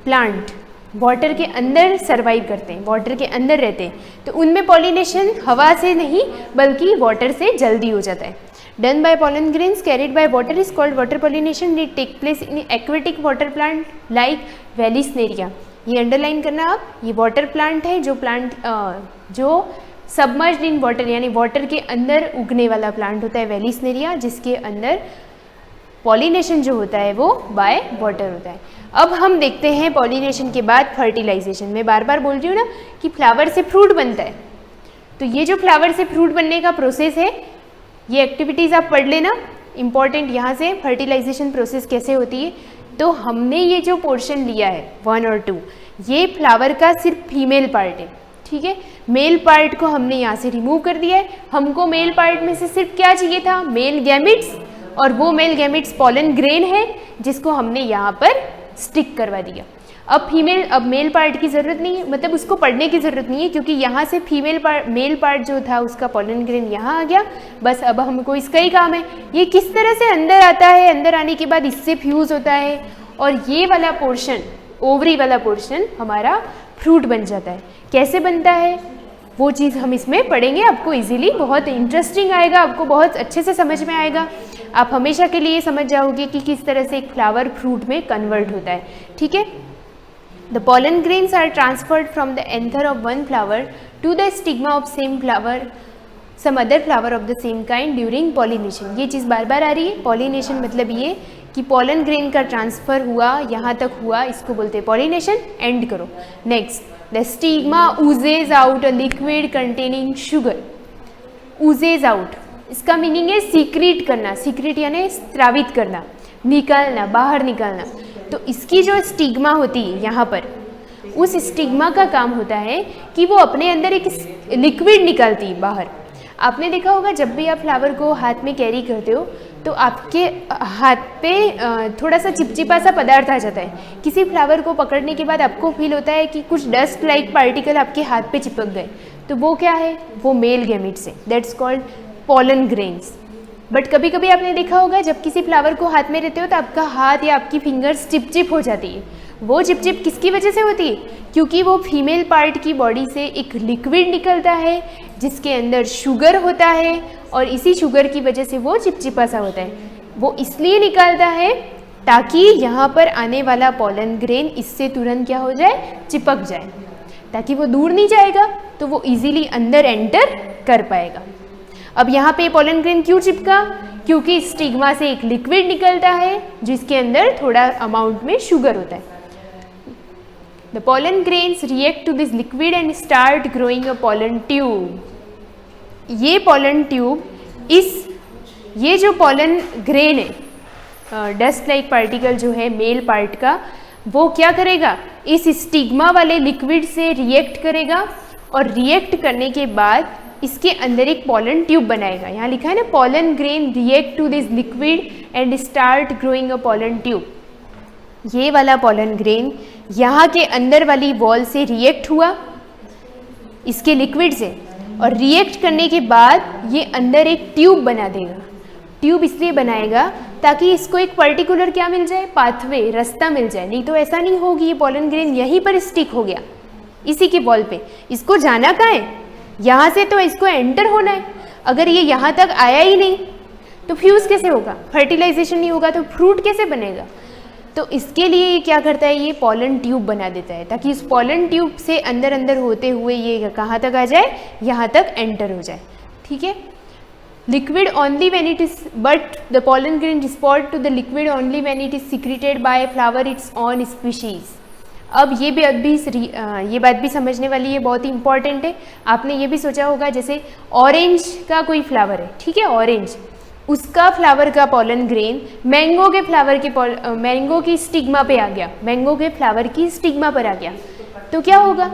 C: प्लांट वाटर के अंदर सर्वाइव करते हैं, वाटर के अंदर रहते हैं, तो उनमें पॉलिनेशन हवा से नहीं बल्कि वाटर से जल्दी हो जाता है। Done by pollen grains carried by water is called water pollination. It take place in aquatic water plant like vallisneria. ये अंडरलाइन करना आप, ये वाटर प्लांट है जो सबमर्ज्ड इन वाटर यानी वाटर के अंदर उगने वाला प्लांट होता है वेलिस्नेरिया, जिसके अंदर पॉलिनेशन जो होता है वो बाय वाटर होता है। अब हम देखते हैं पॉलिनेशन के बाद फर्टिलाइजेशन। मैं बार बार बोल रही हूँ ना कि फ्लावर से फ्रूट बनता है, तो ये जो फ्लावर से फ्रूट बनने का प्रोसेस है, ये एक्टिविटीज़ आप पढ़ लेना, इंपॉर्टेंट यहाँ से फर्टिलाइजेशन प्रोसेस कैसे होती है। तो हमने ये जो पोर्शन लिया है 1 और 2, ये फ्लावर का सिर्फ फीमेल पार्ट है, ठीक है। मेल पार्ट को हमने यहाँ से रिमूव कर दिया है। हमको मेल पार्ट में से सिर्फ क्या चाहिए था, मेल गैमिट्स, और वो मेल गैमिट्स पॉलन ग्रेन है जिसको हमने यहाँ पर स्टिक करवा दिया। अब मेल पार्ट की ज़रूरत नहीं है, मतलब उसको पढ़ने की ज़रूरत नहीं है, क्योंकि यहाँ से मेल पार्ट जो था उसका पॉलन ग्रेन यहाँ आ गया। बस अब हमको इसका ही काम है, ये किस तरह से अंदर आता है, अंदर आने के बाद इससे फ्यूज़ होता है और ये वाला पोर्शन, ओवरी वाला पोर्शन हमारा फ्रूट बन जाता है। कैसे बनता है वो चीज़ हम इसमें पढ़ेंगे, आपको इजीली, बहुत इंटरेस्टिंग आएगा, आपको बहुत अच्छे से समझ में आएगा। आप हमेशा के लिए समझ जाओगे कि किस तरह से एक फ्लावर फ्रूट में कन्वर्ट होता है, ठीक है। The pollen grains are transferred from the anther of one flower to the stigma of some other flower of the same kind during pollination। ये चीज़ बार बार आ रही है। pollination मतलब ये कि pollen grain का ट्रांसफ़र हुआ, यहाँ तक हुआ, इसको बोलते हैं pollination। एंड करो। Next, the stigma oozes out a liquid containing sugar। oozes out, इसका मीनिंग है सीक्रेट करना, सीक्रेट यानी स्रावित करना, निकालना, बाहर निकालना। तो इसकी जो स्टिग्मा होती है यहाँ पर, उस स्टिग्मा का काम होता है कि वो अपने अंदर एक लिक्विड निकालती है बाहर। आपने देखा होगा जब भी आप फ्लावर को हाथ में कैरी करते हो तो आपके हाथ पे थोड़ा सा चिपचिपा सा पदार्थ आ जाता है। किसी फ्लावर को पकड़ने के बाद आपको फील होता है कि कुछ डस्ट लाइक पार्टिकल आपके हाथ पे चिपक गए, तो वो क्या है, वो मेल गैमिट्स है, that's called pollen grains. But कभी कभी आपने देखा होगा जब किसी फ्लावर को हाथ में रहते हो तो आपका हाथ या आपकी फिंगर्स चिपचिप हो जाती है। वो चिपचिप किसकी वजह से होती है, क्योंकि वो फीमेल पार्ट की बॉडी से एक लिक्विड निकलता है जिसके अंदर शुगर होता है, और इसी शुगर की वजह से वो चिपचिपा सा होता है। वो इसलिए निकालता है ताकि यहाँ पर आने वाला पॉलन ग्रेन इससे तुरंत क्या हो जाए, चिपक जाए, ताकि वो दूर नहीं जाएगा, तो वो इजीली अंदर एंटर कर पाएगा। अब यहाँ पे पॉलन ग्रेन क्यों चिपका, क्योंकि स्टिग्मा से एक लिक्विड निकलता है जिसके अंदर थोड़ा अमाउंट में शुगर होता है। The pollen grains react to this liquid and start growing a pollen tube। ये pollen tube, ये जो pollen grain है, डस्ट लाइक पार्टिकल जो है मेल पार्ट का, वो क्या करेगा, इस स्टिग्मा वाले लिक्विड से रिएक्ट करेगा, और रिएक्ट करने के बाद इसके अंदर एक पॉलन ट्यूब बनाएगा। यहाँ लिखा है ना, pollen grain react to this liquid and start growing a pollen tube. ये वाला पॉलन ग्रेन यहाँ के अंदर वाली वॉल से रिएक्ट हुआ इसके लिक्विड से, और रिएक्ट करने के बाद ये अंदर एक ट्यूब बना देगा। ट्यूब इसलिए बनाएगा ताकि इसको एक पर्टिकुलर क्या मिल जाए, पाथवे, रास्ता मिल जाए। नहीं तो ऐसा नहीं होगी ये पॉलन ग्रेन यहीं पर स्टिक हो गया इसी के वॉल पे, इसको जाना कहाँ है, यहाँ से तो इसको एंटर होना है। अगर ये यहाँ तक आया ही नहीं तो फ्यूज़ कैसे होगा, फर्टिलाइजेशन नहीं होगा तो फ्रूट कैसे बनेगा। तो इसके लिए ये क्या करता है, ये पॉलन ट्यूब बना देता है ताकि इस पॉलन ट्यूब से अंदर अंदर होते हुए ये कहाँ तक आ जाए, यहाँ तक एंटर हो जाए, ठीक है। Liquid only when it is, but the pollen grain respond to the liquid only when it is secreted by flower its own species. अब ये बात भी समझने वाली है, बहुत ही इंपॉर्टेंट है। आपने ये भी सोचा होगा जैसे ऑरेंज का कोई फ्लावर है, ठीक है, ऑरेंज, उसका फ्लावर का पॉलन ग्रेन मैंगो के फ्लावर के मैंगो की स्टिग्मा पे आ गया, मैंगो के फ्लावर की स्टिग्मा पर आ गया, तो क्या होगा?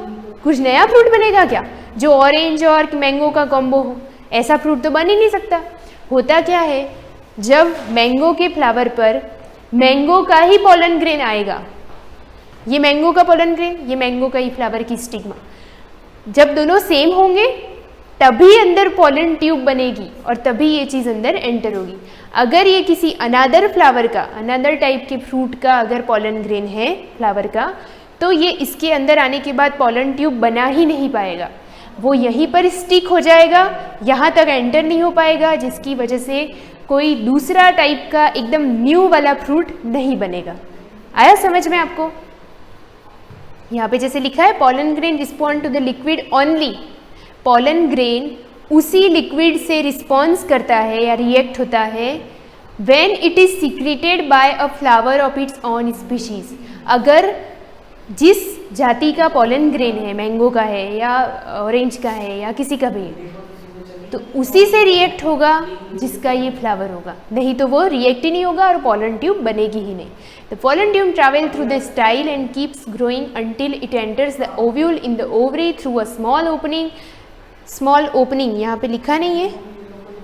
C: कुछ नया फ्रूट बनेगा क्या जो ऑरेंज और मैंगो का कॉम्बो हो? ऐसा फ्रूट तो बन ही नहीं सकता। होता क्या है, जब मैंगो के फ्लावर पर मैंगो का ही पॉलन ग्रेन आएगा, ये मैंगो का पॉलन ग्रेन, ये मैंगो का ही फ्लावर की स्टिग्मा, जब दोनों सेम होंगे तभी अंदर पॉलन ट्यूब बनेगी और तभी ये चीज़ अंदर एंटर होगी। अगर ये किसी अनादर फ्लावर का, अनादर टाइप के फ्रूट का अगर पॉलन ग्रेन है फ्लावर का, तो ये इसके अंदर आने के बाद पॉलन ट्यूब बना ही नहीं पाएगा, वो यहीं पर स्टिक हो जाएगा, यहाँ तक एंटर नहीं हो पाएगा, जिसकी वजह से कोई दूसरा टाइप का एकदम न्यू वाला फ्रूट नहीं बनेगा। आया समझ में आपको? यहाँ पे जैसे लिखा है pollen grain respond to the liquid only, pollen grain उसी लिक्विड से रिस्पॉन्स करता है या रिएक्ट होता है when it is secreted by a flower of its own species. अगर जिस जाति का पॉलन ग्रेन है, मैंगो का है या ऑरेंज का है या किसी का भी, तो उसी से रिएक्ट होगा जिसका ये फ्लावर होगा, नहीं तो वो रिएक्ट ही नहीं होगा और पॉलन ट्यूब बनेगी ही नहीं। The pollen tube travel through the style and keeps growing until it enters the ovule in the ovary through a small opening. Small opening यहाँ पे लिखा नहीं है,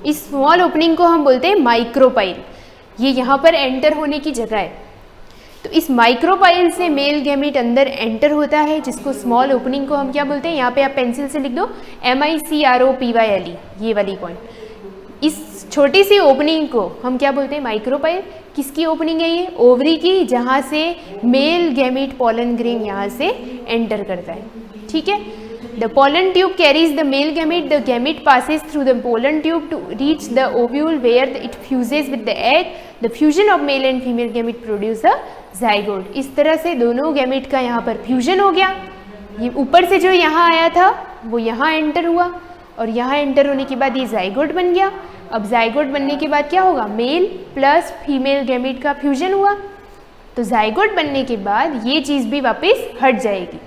C: इस स्मॉल ओपनिंग को हम बोलते हैं माइक्रोपाइल। ये यहाँ पर एंटर होने की जगह है, तो इस माइक्रोपाइल से मेल गैमीट अंदर एंटर होता है, जिसको स्मॉल ओपनिंग को हम क्या बोलते हैं, यहाँ पे आप पेंसिल से लिख दो MICROPYLE, ये वाली पॉइंट। इस छोटी सी ओपनिंग को हम क्या बोलते हैं, माइक्रोपाइल। किसकी ओपनिंग है ये? ओवरी की, जहाँ से मेल गैमीट पॉलन ग्रेन यहाँ से एंटर करता है। ठीक है, the pollen tube carries the male gamete, the gamete passes through the pollen tube to reach the ovule where it fuses with the egg, the fusion of male and female gamete produce a zygote. इस तरह से दोनों गैमीट का यहाँ पर फ्यूजन हो गया, ये ऊपर से जो यहाँ आया था वो यहाँ एंटर हुआ और यहाँ एंटर होने के बाद ये जाइगोट बन गया। अब जाइगोट बनने के बाद क्या होगा, मेल प्लस फीमेल गैमीट का फ्यूजन हुआ, तो जाइगोट बनने के बाद ये चीज़ भी वापस हट जाएगी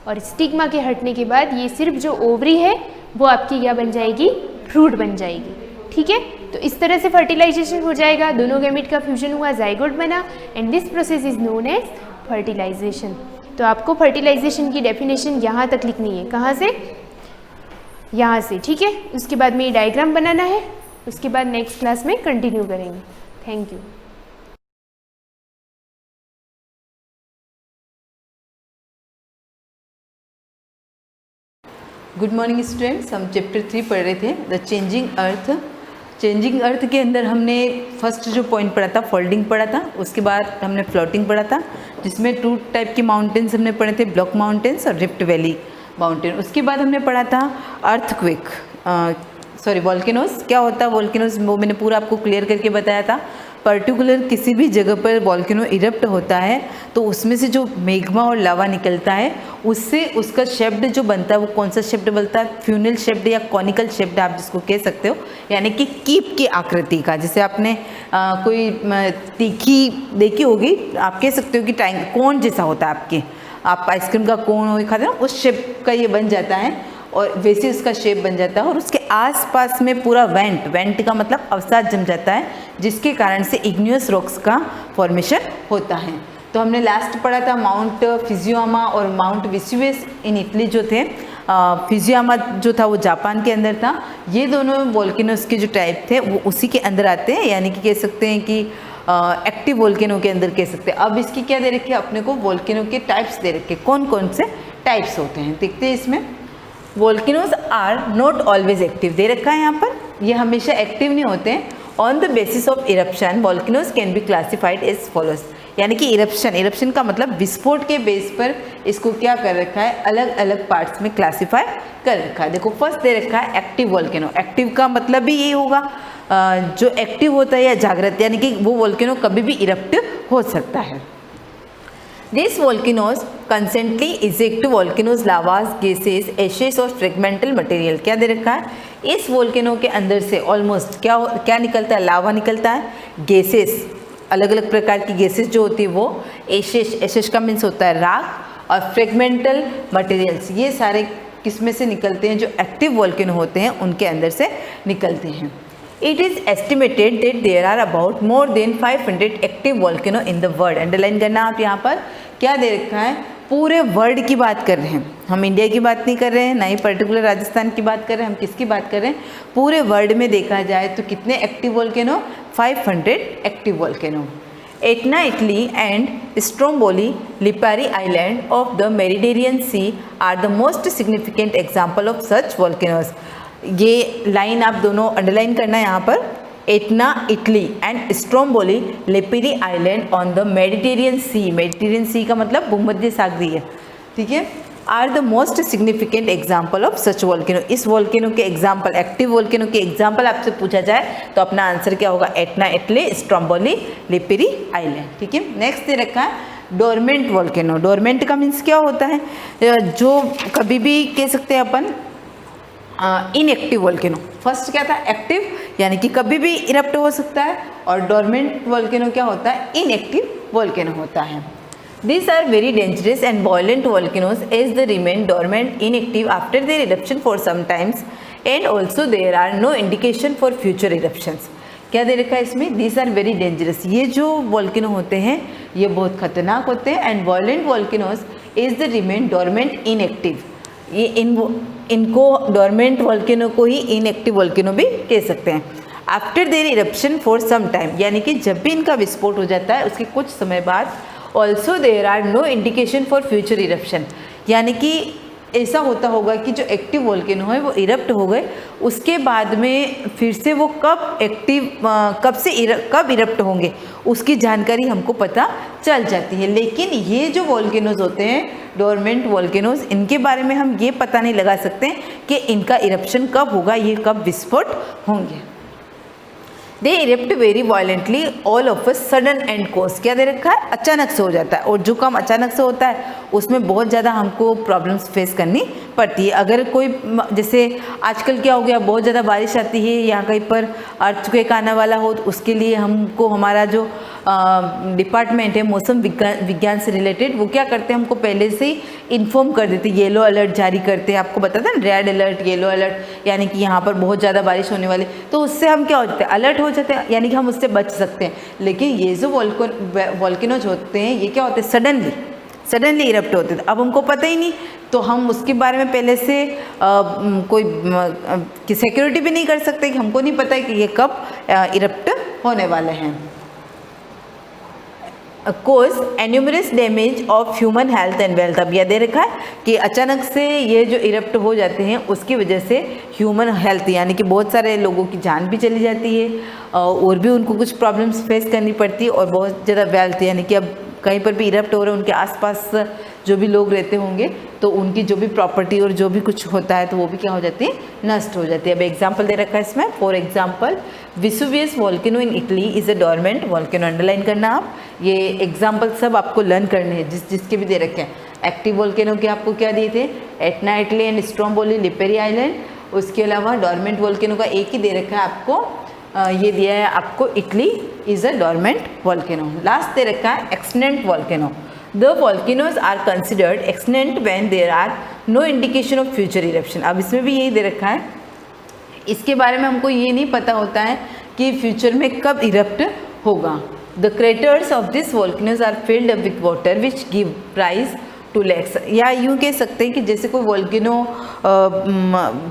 C: और स्टिग्मा के हटने के बाद ये सिर्फ जो ओवरी है वो आपकी क्या बन जाएगी, फ्रूट बन जाएगी। ठीक है, तो इस तरह से फर्टिलाइजेशन हो जाएगा, दोनों गैमीट का फ्यूजन हुआ, जाइगोट बना, and this process is known as fertilization. तो आपको फर्टिलाइजेशन की डेफिनेशन यहाँ तक लिखनी है, कहाँ से, यहाँ से। ठीक है, उसके बाद में ये डायग्राम बनाना है, उसके बाद नेक्स्ट क्लास में कंटिन्यू करेंगे। Thank you.
D: Good morning students, हम चैप्टर 3 पढ़ रहे थे, the changing earth. Changing earth के अंदर हमने फर्स्ट जो पॉइंट पढ़ा था फोल्डिंग पढ़ा था, उसके बाद हमने फ्लोटिंग पढ़ा था, जिसमें 2 टाइप के माउंटेन्स हमने पढ़े थे, ब्लॉक माउंटेन्स और रिफ्ट वैली माउंटेन। उसके बाद हमने पढ़ा था अर्थक्वेक, वॉल्केनोस। क्या होता है वॉल्केनोस, वो मैंने पूरा आपको क्लियर करके बताया था। पर्टिकुलर किसी भी जगह पर वॉल्केनो इरप्ट होता है तो उसमें से जो मेग्मा और लावा निकलता है उससे उसका शेप्ड जो बनता है वो कौन सा शेप्ड बनता है, फ्यूनल शेप्ड या कॉनिकल शेप्ड आप जिसको कह सकते हो, यानी कि कीप की आकृति का। जैसे आपने कोई तीखी देखी होगी, आप कह सकते हो कि कोन जैसा होता है आपके, आप आइसक्रीम का कोन हो खाते हो, उस शेप का ये बन जाता है और वैसे उसका शेप बन जाता है। और उसके आसपास में पूरा वेंट का मतलब अवसाद जम जाता है, जिसके कारण से इग्नियस रॉक्स का फॉर्मेशन होता है। तो हमने लास्ट पढ़ा था माउंट फिजियोमा और माउंट वेसुवियस इन इटली जो थे। फिजियोमा जो था वो जापान के अंदर था। ये दोनों वॉल्केनोस के जो टाइप थे वो उसी के अंदर आते हैं, यानी कि कह सकते हैं कि एक्टिव वॉल्केनो के अंदर कह सकते हैं। अब इसकी क्या दे रखे है अपने को, वॉल्केनो के टाइप्स दे रखे, कौन कौन से टाइप्स होते हैं देखते हैं इसमें। Volcanoes are not always active दे रखा है यहाँ पर, ये हमेशा एक्टिव नहीं होते हैं। On the basis of eruption volcanoes can be classified as follows, यानी कि इरप्शन का मतलब विस्फोट के बेस पर इसको क्या कर रखा है, अलग अलग पार्ट्स में क्लासीफाई कर रखा है। देखो फर्स्ट दे रखा है एक्टिव वॉल्केनो। एक्टिव का मतलब भी यही होगा जो एक्टिव होता है या जागृत, यानी कि वो वॉल्केनो कभी भी इरप्ट हो सकता है। These volcanoes constantly eject volcanoes, lavas, gases, ashes और fragmental material। क्या दे रखा है, इस वॉल्केनो के अंदर से ऑलमोस्ट क्या निकलता है, लावा निकलता है, गैसेस, अलग अलग प्रकार की गैसेस जो होती है वो, एशेस का मीन्स होता है राख, और फ्रेगमेंटल मटेरियल्स, ये सारे किस में से निकलते हैं, जो एक्टिव वॉल्केनो होते हैं उनके अंदर से निकलते हैं। It is estimated that there are about more than 500 active volcano in the world. Underline करना आप यहाँ पर क्या दे रखा है, पूरे वर्ल्ड की बात कर रहे हैं हम, इंडिया की बात नहीं कर रहे हैं, ना ही पर्टिकुलर राजस्थान की बात कर रहे हैं, हम किसकी बात कर रहे हैं, पूरे वर्ल्ड में देखा जाए तो कितने active volcano, 500 active volcano. Etna Italy and Stromboli Lipari island of the Mediterranean sea are the most significant example of such volcanoes. ये लाइन आप दोनों अंडरलाइन करना है यहाँ पर. Etna Italy and Stromboli Lipari island on the Mediterranean sea, Mediterranean sea का मतलब भूमध्य सागरीय है, ठीक है, are the most significant example of such volcano. इस वोल्केनो के एग्जाम्पल, एक्टिव वोल्केनो के एग्जाम्पल आपसे पूछा जाए तो अपना आंसर क्या होगा, Etna Italy Stromboli Lipari island. ठीक है, नेक्स्ट दे रखा है डोरमेंट वोल्केनो. डोरमेंट का मीन्स क्या होता है, जो कभी भी कह सकते हैं अपन इनएक्टिव वोल्केनो. फर्स्ट क्या था, एक्टिव यानी कि कभी भी इरप्ट हो सकता है, और डोरमेंट वोल्केनो क्या होता है, इनएक्टिव वोल्केनो होता है. These are very dangerous and violent volcanoes as they remain dormant, inactive after their eruption for some times, and also there are no indication for future eruptions. क्या दे रखा है इसमें, These are very dangerous. ये जो वोल्केनो होते हैं ये बहुत खतरनाक होते हैं, and violent volcanoes as they remain dormant, inactive. ये इनको डोरमेंट वोल्केनो को ही इनएक्टिव वोल्केनो भी कह सकते हैं. After their eruption for some time, यानी कि जब भी इनका विस्फोट हो जाता है उसके कुछ समय बाद. Also there are no indication for future eruption, यानी कि ऐसा होता होगा कि जो एक्टिव वोल्केनो है वो इरप्ट हो गए, उसके बाद में फिर से वो कब इरप्ट होंगे उसकी जानकारी हमको पता चल जाती है. लेकिन ये जो वोल्केनोज होते हैं डोरमेंट वोल्केनोज, इनके बारे में हम ये पता नहीं लगा सकते कि इनका इरप्शन कब होगा, ये कब विस्फोट होंगे. They erupt very violently all of a sudden and cause. क्या दे रखा है, अचानक से हो जाता है, और जो काम अचानक से होता है उसमें बहुत ज़्यादा हमको प्रॉब्लम्स फेस करनी पड़ती है. अगर कोई, जैसे आजकल क्या हो गया, बहुत ज़्यादा बारिश आती है या कहीं पर अर्थक्वेक आने वाला हो, तो उसके लिए हमको हमारा जो डिपार्टमेंट है मौसम विज्ञान से रिलेटेड, वो क्या करते हैं, हमको पहले से ही इन्फॉर्म कर देते, येलो अलर्ट जारी करते हैं. आपको बताता है रेड अलर्ट, येलो अलर्ट, यानी कि यहाँ पर बहुत ज़्यादा बारिश होने वाली, तो उससे हम क्या होते हैं, अलर्ट हो जाते हैं, यानी कि हम उससे बच सकते हैं. लेकिन ये जो वोल्केनोज होते हैं ये क्या होते हैं, सडनली इरप्ट होते थे. अब हमको पता ही नहीं, तो हम उसके बारे में पहले से कोई सिक्योरिटी भी नहीं कर सकते, कि हमको नहीं पता है कि ये कब इरप्ट होने वाले हैं. Cause numerous damage of human health and wealth. अब यह दे रखा है कि अचानक से ये जो इरप्ट हो जाते हैं उसकी वजह से ह्यूमन हेल्थ, यानी कि बहुत सारे लोगों की जान भी चली जाती है, और भी उनको कुछ प्रॉब्लम्स फेस करनी पड़ती है, और बहुत ज़्यादा वेल्थ, यानी कि अब कहीं पर भी इरप्ट हो रहे हैं उनके आसपास जो भी लोग रहते होंगे तो उनकी जो भी प्रॉपर्टी और जो भी कुछ होता है तो वो भी क्या हो जाती है, नष्ट हो जाती है. अब एग्जाम्पल दे रखा है इसमें, for example Vesuvius volcano in Italy is a dormant volcano. Underline करना आप, ये एग्जाम्पल सब आपको लर्न करने हैं जिसके भी दे रखे हैं. एक्टिव वोल्केनो के आपको क्या दिए थे, Etna Italy and Stromboli Lipari island. उसके अलावा डोरमेंट वोल्केनो का एक ही दे रखा है आपको, ये दिया है आपको Italy is a dormant volcano. Last दे रखा है extinct volcano. The volcanoes are considered extinct when there are no indication of future eruption. अब इसमें भी यही दे रखा है, इसके बारे में हमको ये नहीं पता होता है कि फ्यूचर में कब इरप्ट होगा. The craters of this volcanoes are filled up with water which give rise to lakes. या यूँ कह सकते हैं कि जैसे कोई वोल्केनो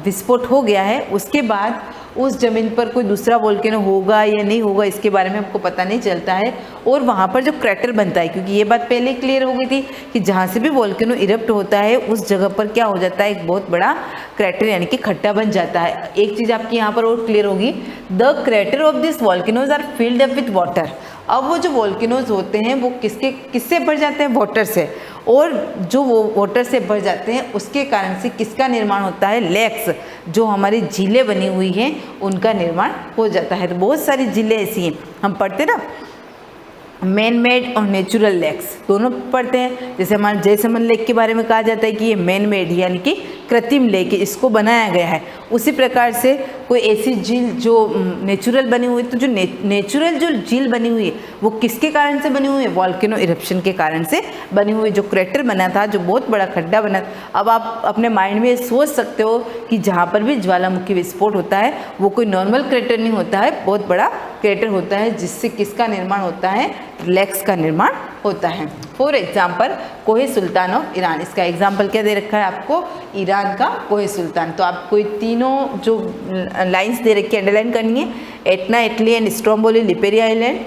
D: विस्फोट हो गया है, उसके बाद उस ज़मीन पर कोई दूसरा वोल्केनो होगा या नहीं होगा इसके बारे में हमको पता नहीं चलता है, और वहाँ पर जो क्रैटर बनता है, क्योंकि ये बात पहले क्लियर हो गई थी कि जहाँ से भी वोल्केनो इरप्ट होता है उस जगह पर क्या हो जाता है, एक बहुत बड़ा क्रैटर यानी कि खड्डा बन जाता है. एक चीज़ आपकी यहाँ पर और क्लियर होगी, the crater of this volcanoes are filled up with water. अब वो जो वोल्केनोज होते हैं वो किससे भर जाते हैं, वाटर से, और जो वो वाटर से भर जाते हैं उसके कारण से किसका निर्माण होता है, लेक्स, जो हमारी झीलें बनी हुई हैं उनका निर्माण हो जाता है. तो बहुत सारी झीलें ऐसी हैं, हम पढ़ते ना मैन मेड और नेचुरल लेक्स दोनों पढ़ते हैं. जैसे हमारे जयसमंद लेक के बारे में कहा जाता है कि ये मैन मेड यानी कि कृत्रिम लेके इसको बनाया गया है। उसी प्रकार से कोई ऐसी झील जो नेचुरल बनी हुई, तो जो नेचुरल जो झील बनी हुई है वो किसके कारण से बनी हुई है? वॉल्केनो इरप्शन के कारण से बनी हुई। जो क्रेटर बना था, जो बहुत बड़ा खड्डा बना, अब आप अपने माइंड में सोच सकते हो कि जहाँ पर भी ज्वालामुखी विस्फोट होता है वो कोई नॉर्मल क्रेटर नहीं होता है, बहुत बड़ा क्रेटर होता है, जिससे किसका निर्माण होता है? लेक्स का निर्माण होता है। फॉर एग्जाम्पल कोहे सुल्तान ऑफ ईरान, इसका एग्जाम्पल क्या दे रखा है आपको? ईरान का कोहे सुल्तान। तो आपको तीनों जो लाइंस दे रखी है अंडरलाइन करनी है। Etna Italy and Stromboli Lipari island,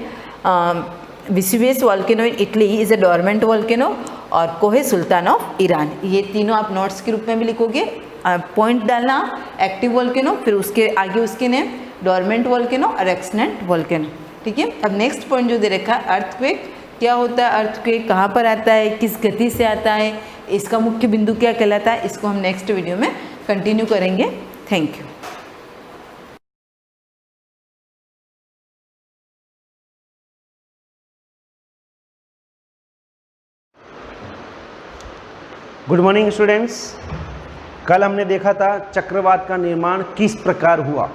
D: Vesuvius volcano in Italy is a dormant volcano, और कोहे सुल्तान ऑफ ईरान। ये तीनों आप नोट्स के रूप में भी लिखोगे। पॉइंट डालना एक्टिव वॉल्केनो, फिर उसके आगे उसके नेम डोरमेंट वॉल्केनो और एक्सनेंट वॉल्केनो। ठीक है। अब नेक्स्ट पॉइंट जो दे रखा है अर्थक्वेक, क्या होता है अर्थक्वेक, कहाँ पर आता है, किस गति से आता है, इसका मुख्य बिंदु क्या कहलाता है, इसको हम नेक्स्ट वीडियो में कंटिन्यू करेंगे। Thank you.
E: Good morning students. कल हमने देखा था चक्रवात का निर्माण किस प्रकार हुआ।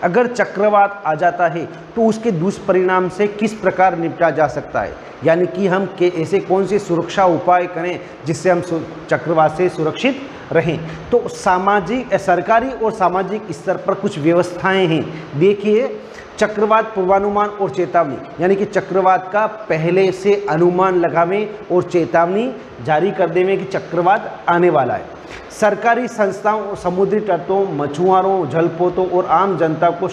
E: अगर चक्रवात आ जाता है तो उसके दुष्परिणाम से किस प्रकार निपटा जा सकता है, यानी कि हम ऐसे कौन से सुरक्षा उपाय करें जिससे हम चक्रवात से सुरक्षित रहें। तो सरकारी और सामाजिक स्तर पर कुछ व्यवस्थाएं हैं। देखिए, चक्रवात पूर्वानुमान और चेतावनी, यानी कि चक्रवात का पहले से अनुमान लगावें और चेतावनी जारी कर देवें कि चक्रवात आने वाला है। सरकारी संस्थाओं, समुद्री तटों, मछुआरों, जलपोतों और आम जनता को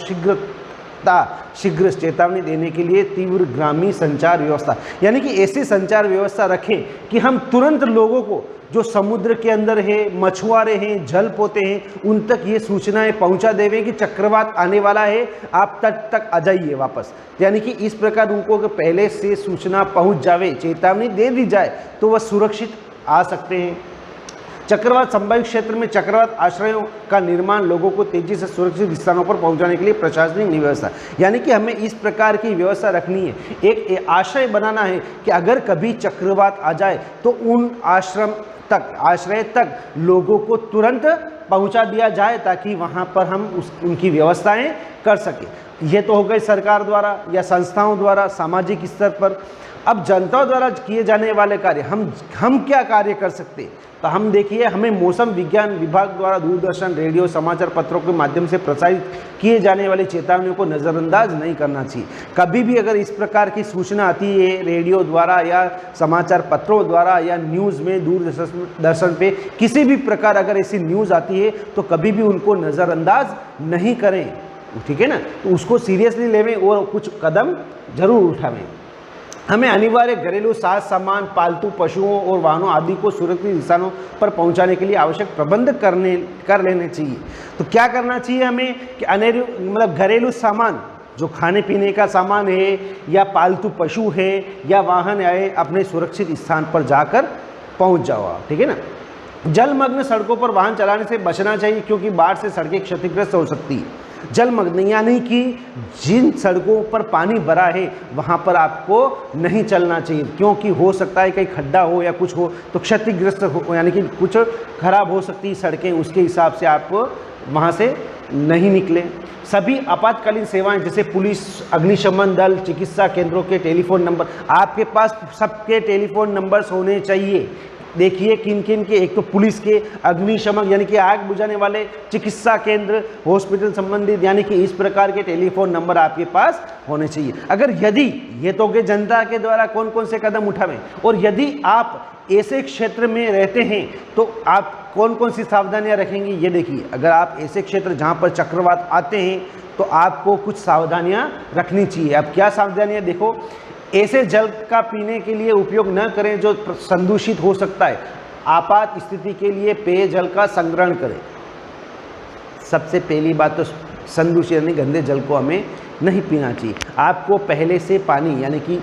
E: शीघ्र चेतावनी देने के लिए तीव्र ग्रामीण संचार व्यवस्था, यानी कि ऐसी संचार व्यवस्था रखें कि हम तुरंत लोगों को जो समुद्र के अंदर है, मछुआरे हैं, जलपोते हैं, उन तक ये सूचनाएं पहुंचा देवें कि चक्रवात आने वाला है, आप तट तक आ जाइए वापस। यानी कि इस प्रकार उनको पहले से सूचना पहुंच जावे, चेतावनी दे दी जाए तो वह सुरक्षित आ सकते हैं। चक्रवात संभावित क्षेत्र में चक्रवात आश्रयों का निर्माण लोगों को तेजी से सुरक्षित स्थानों पर पहुंचाने के लिए प्रशासनिक व्यवस्था, यानी कि हमें इस प्रकार की व्यवस्था रखनी है। एक आश्रय बनाना है कि अगर कभी चक्रवात आ जाए तो उन आश्रय तक लोगों को तुरंत पहुंचा दिया जाए ताकि वहां पर हम उनकी व्यवस्थाएं कर सकें। ये तो हो गई सरकार द्वारा या संस्थाओं द्वारा सामाजिक स्तर पर। अब जनता द्वारा किए जाने वाले कार्य, हम क्या कार्य कर सकते हैं? तो हम देखिए, हमें मौसम विज्ञान विभाग द्वारा दूरदर्शन, रेडियो, समाचार पत्रों के माध्यम से प्रसारित किए जाने वाली चेतावनियों को नज़रअंदाज नहीं करना चाहिए। कभी भी अगर इस प्रकार की सूचना आती है रेडियो द्वारा या समाचार पत्रों द्वारा या न्यूज़ में, दूरदर्शन पे किसी भी प्रकार अगर ऐसी न्यूज़ आती है तो कभी भी उनको नज़रअंदाज नहीं करें, ठीक है ना। तो उसको सीरियसली लेवें और कुछ कदम जरूर उठावें। हमें अनिवार्य घरेलू साज सामान, पालतू पशुओं और वाहनों आदि को सुरक्षित स्थानों पर पहुंचाने के लिए आवश्यक प्रबंध कर लेने चाहिए। तो क्या करना चाहिए हमें कि घरेलू सामान, जो खाने पीने का सामान है या पालतू पशु है या वाहन है, अपने सुरक्षित स्थान पर जाकर पहुंच जाओ, ठीक है ना। जलमग्न सड़कों पर वाहन चलाने से बचना चाहिए क्योंकि बाढ़ से सड़कें क्षतिग्रस्त हो सकती है। जलमग्न यानी कि जिन सड़कों पर पानी भरा है वहाँ पर आपको नहीं चलना चाहिए, क्योंकि हो सकता है कहीं खड्डा हो या कुछ हो तो क्षतिग्रस्त हो, यानी कि कुछ खराब हो सकती है सड़कें, उसके हिसाब से आप वहाँ से नहीं निकलें। सभी आपातकालीन सेवाएं जैसे पुलिस, अग्निशमन दल, चिकित्सा केंद्रों के टेलीफोन नंबर, आपके पास सबके टेलीफोन नंबर्स होने चाहिए। देखिए किन किन के, एक तो पुलिस के, अग्निशमन यानी कि आग बुझाने वाले, चिकित्सा केंद्र, हॉस्पिटल संबंधित, यानी कि इस प्रकार के टेलीफोन नंबर आपके पास होने चाहिए। अगर यदि ये तो कि जनता के द्वारा कौन कौन से कदम उठावें, और यदि आप ऐसे क्षेत्र में रहते हैं तो आप कौन कौन सी सावधानियां रखेंगे, ये देखिए। अगर आप ऐसे क्षेत्र जहां पर चक्रवात आते हैं तो आपको कुछ सावधानियां रखनी चाहिए। अब क्या सावधानियां, देखो, ऐसे जल का पीने के लिए उपयोग न करें जो संदूषित हो सकता है। आपात स्थिति के लिए पेयजल का संग्रहण करें। सबसे पहली बात तो संदूषित यानी गंदे जल को हमें नहीं पीना चाहिए। आपको पहले से पानी यानी कि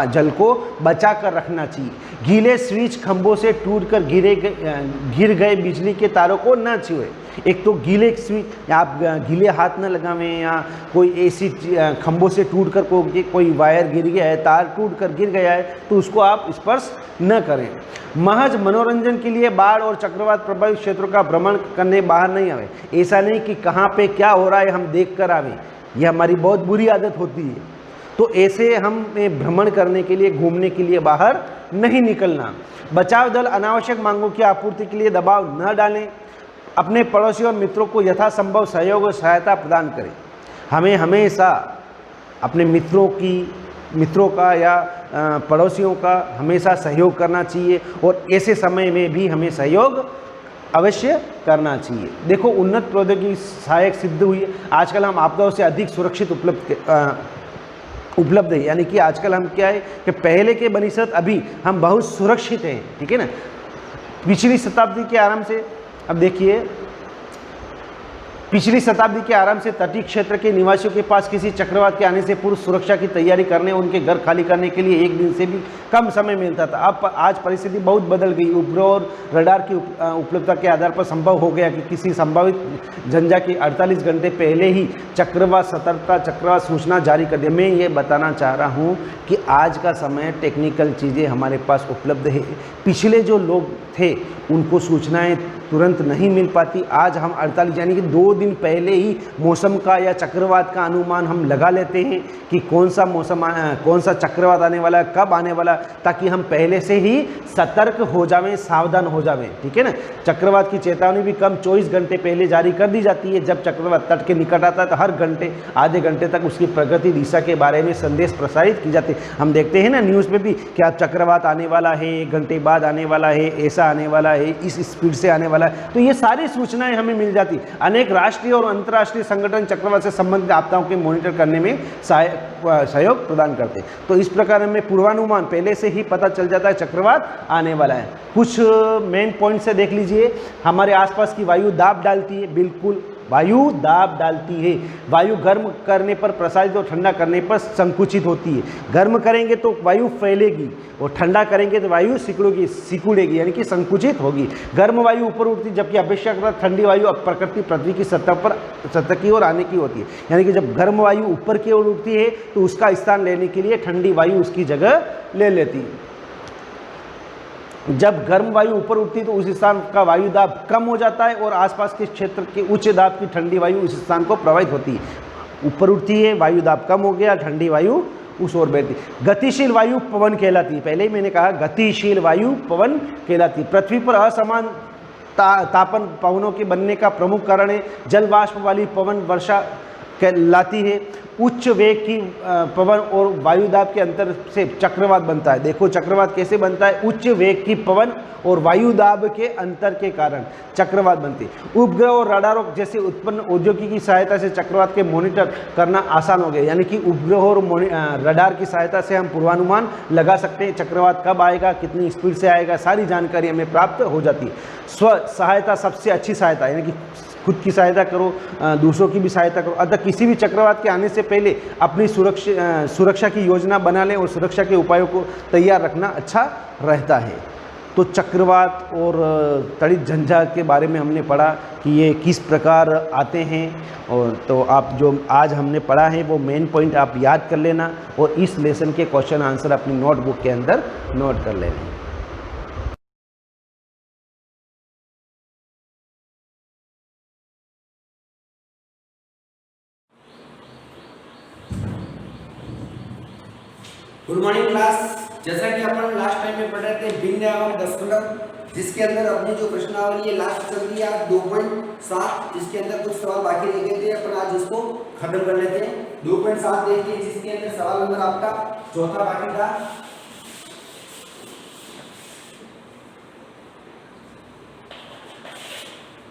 E: जल को बचा कर रखना चाहिए। गीले स्विच खंभों से टूटकर गिर गए बिजली के तारों को न छुए। एक तो गीले स्विच, आप गीले हाथ न लगावें, या कोई ऐसी खंभों से टूटकर कोई वायर गिर गया है, तार टूटकर गिर गया है, तो उसको आप स्पर्श न करें। महज मनोरंजन के लिए बाढ़ और चक्रवात प्रभावित क्षेत्रों का भ्रमण करने बाहर नहीं आवे। ऐसा नहीं कि कहाँ पे क्या हो रहा है हम देख कर आवे, यह हमारी बहुत बुरी आदत होती है। तो ऐसे हम भ्रमण करने के लिए, घूमने के लिए बाहर नहीं निकलना। बचाव दल अनावश्यक मांगों की आपूर्ति के लिए दबाव न डालें। अपने पड़ोसियों और मित्रों को यथासंभव सहयोग और सहायता प्रदान करें। हमें हमेशा अपने मित्रों का या पड़ोसियों का हमेशा सहयोग करना चाहिए, और ऐसे समय में भी हमें सहयोग अवश्य करना चाहिए। देखो, उन्नत प्रौद्योगिकी सहायक सिद्ध हुई है। आजकल हम आपदाओं से अधिक सुरक्षित उपलब्ध है, यानी कि आजकल हम क्या है कि पहले के बनिस्बत अभी हम बहुत सुरक्षित हैं, ठीक है ना। पिछली शताब्दी के आराम से, अब देखिए, पिछली शताब्दी के आराम से तटीय क्षेत्र के निवासियों के पास किसी चक्रवात के आने से पूर्व सुरक्षा की तैयारी करने, उनके घर खाली करने के लिए एक दिन से भी कम समय मिलता था। अब आज परिस्थिति बहुत बदल गई। उपग्रह और रडार की उपलब्धता के आधार पर संभव हो गया कि किसी संभावित झंझा के 48 घंटे पहले ही चक्रवात सतर्कता, चक्रवात सूचना जारी कर दे। मैं ये बताना चाह रहा हूँ कि आज का समय टेक्निकल चीज़ें हमारे पास उपलब्ध है। पिछले जो लोग थे उनको सूचनाएं तुरंत नहीं मिल पाती। आज हम 48 यानी कि 2 दिन पहले ही मौसम का या चक्रवात का अनुमान हम लगा लेते हैं कि कौन सा चक्रवात आने वाला है, कब आने वाला, ताकि हम पहले से ही सतर्क हो जावें, सावधान हो जावें, ठीक है ना। चक्रवात की चेतावनी भी कम 24 घंटे पहले जारी कर दी जाती है। जब चक्रवात तट के निकट आता है तो हर घंटे आधे घंटे तक उसकी प्रगति दिशा के बारे में संदेश प्रसारित की जाती है। हम देखते हैं ना न्यूज़ में भी कि अब चक्रवात आने वाला है, 1 घंटे बाद आने वाला है, ऐसा आने वाला है, इस स्पीड से आने वाला है। तो ये सारी सूचनाएं हमें मिल जाती। अनेक राष्ट्रीय और अंतर्राष्ट्रीय संगठन चक्रवात से संबंधित आपदाओं के मॉनिटर करने में सहयोग प्रदान करते हैं। तो इस प्रकार हमें पूर्वानुमान पहले से ही पता चल जाता है चक्रवात आने वाला है। कुछ मेन पॉइंट से देख लीजिए। हमारे आसपास की वायु दाब डालती है, बिल्कुल वायु दाब डालती है। वायु गर्म करने पर प्रसारित और ठंडा करने पर संकुचित होती है। गर्म करेंगे तो वायु फैलेगी और ठंडा करेंगे तो वायु सिकुड़ेगी यानी कि संकुचित होगी। गर्म वायु ऊपर उठती, जबकि अपेक्षाकृत ठंडी वायु प्रकृति पृथ्वी की सतह की ओर आने की होती है। यानी कि जब गर्म वायु ऊपर की ओर उठती है तो उसका स्थान लेने के लिए ठंडी वायु उसकी जगह ले लेती है। जब गर्म वायु ऊपर उठती है तो उस स्थान का वायु दाब कम हो जाता है और आसपास के क्षेत्र के उच्च दाब की ठंडी वायु उस स्थान को प्रभावित होती है। ऊपर उठती है, वायु दाब कम हो गया, ठंडी वायु उस ओर बैठती। गतिशील वायु पवन कहलाती है। पहले ही मैंने कहा गतिशील वायु पवन कहलाती है। पृथ्वी पर असमान तापन पवनों के बनने का प्रमुख कारण है। जल वाष्प वाली पवन वर्षा कहलाती है। उच्च वेग की पवन और वायु दाब के अंतर से चक्रवात बनता है। देखो चक्रवात कैसे बनता है, उच्च वेग की पवन और वायु दाब के अंतर के कारण चक्रवात बनती है। उपग्रह और रडारों जैसे उत्पन्न औद्योगिकी की सहायता से चक्रवात के मॉनिटर करना आसान हो गया। यानी कि उपग्रह और रडार की सहायता से हम पूर्वानुमान लगा सकते हैं चक्रवात कब आएगा, कितनी स्पीड से आएगा, सारी जानकारी हमें प्राप्त हो जाती है। स्व सहायता सबसे अच्छी सहायता, यानी कि खुद की सहायता करो, दूसरों की भी सहायता करो। अतः किसी भी चक्रवात के आने से पहले अपनी सुरक्षा की योजना बना लें और सुरक्षा के उपायों को तैयार रखना अच्छा रहता है। तो चक्रवात और तड़ित झंझा के बारे में हमने पढ़ा कि ये किस प्रकार आते हैं, और तो आप जो आज हमने पढ़ा है वो मेन पॉइंट आप याद कर लेना और इस लेसन के क्वेश्चन आंसर अपनी नोटबुक के अंदर नोट कर लेना।
F: Good morning class. जैसा कि अपन लास्ट टाइम में पढ़ रहे थे भिन्न एवं दशमलव, जिसके अंदर अपनी जो प्रश्नावली है लास्ट चल रही है 2.7, जिसके अंदर कुछ सवाल बाकी रह गए थे, अपन आज उसको खत्म कर लेते हैं। 2.7 देखिए, जिसके अंदर सवाल नंबर आपका चौथा बाकी था।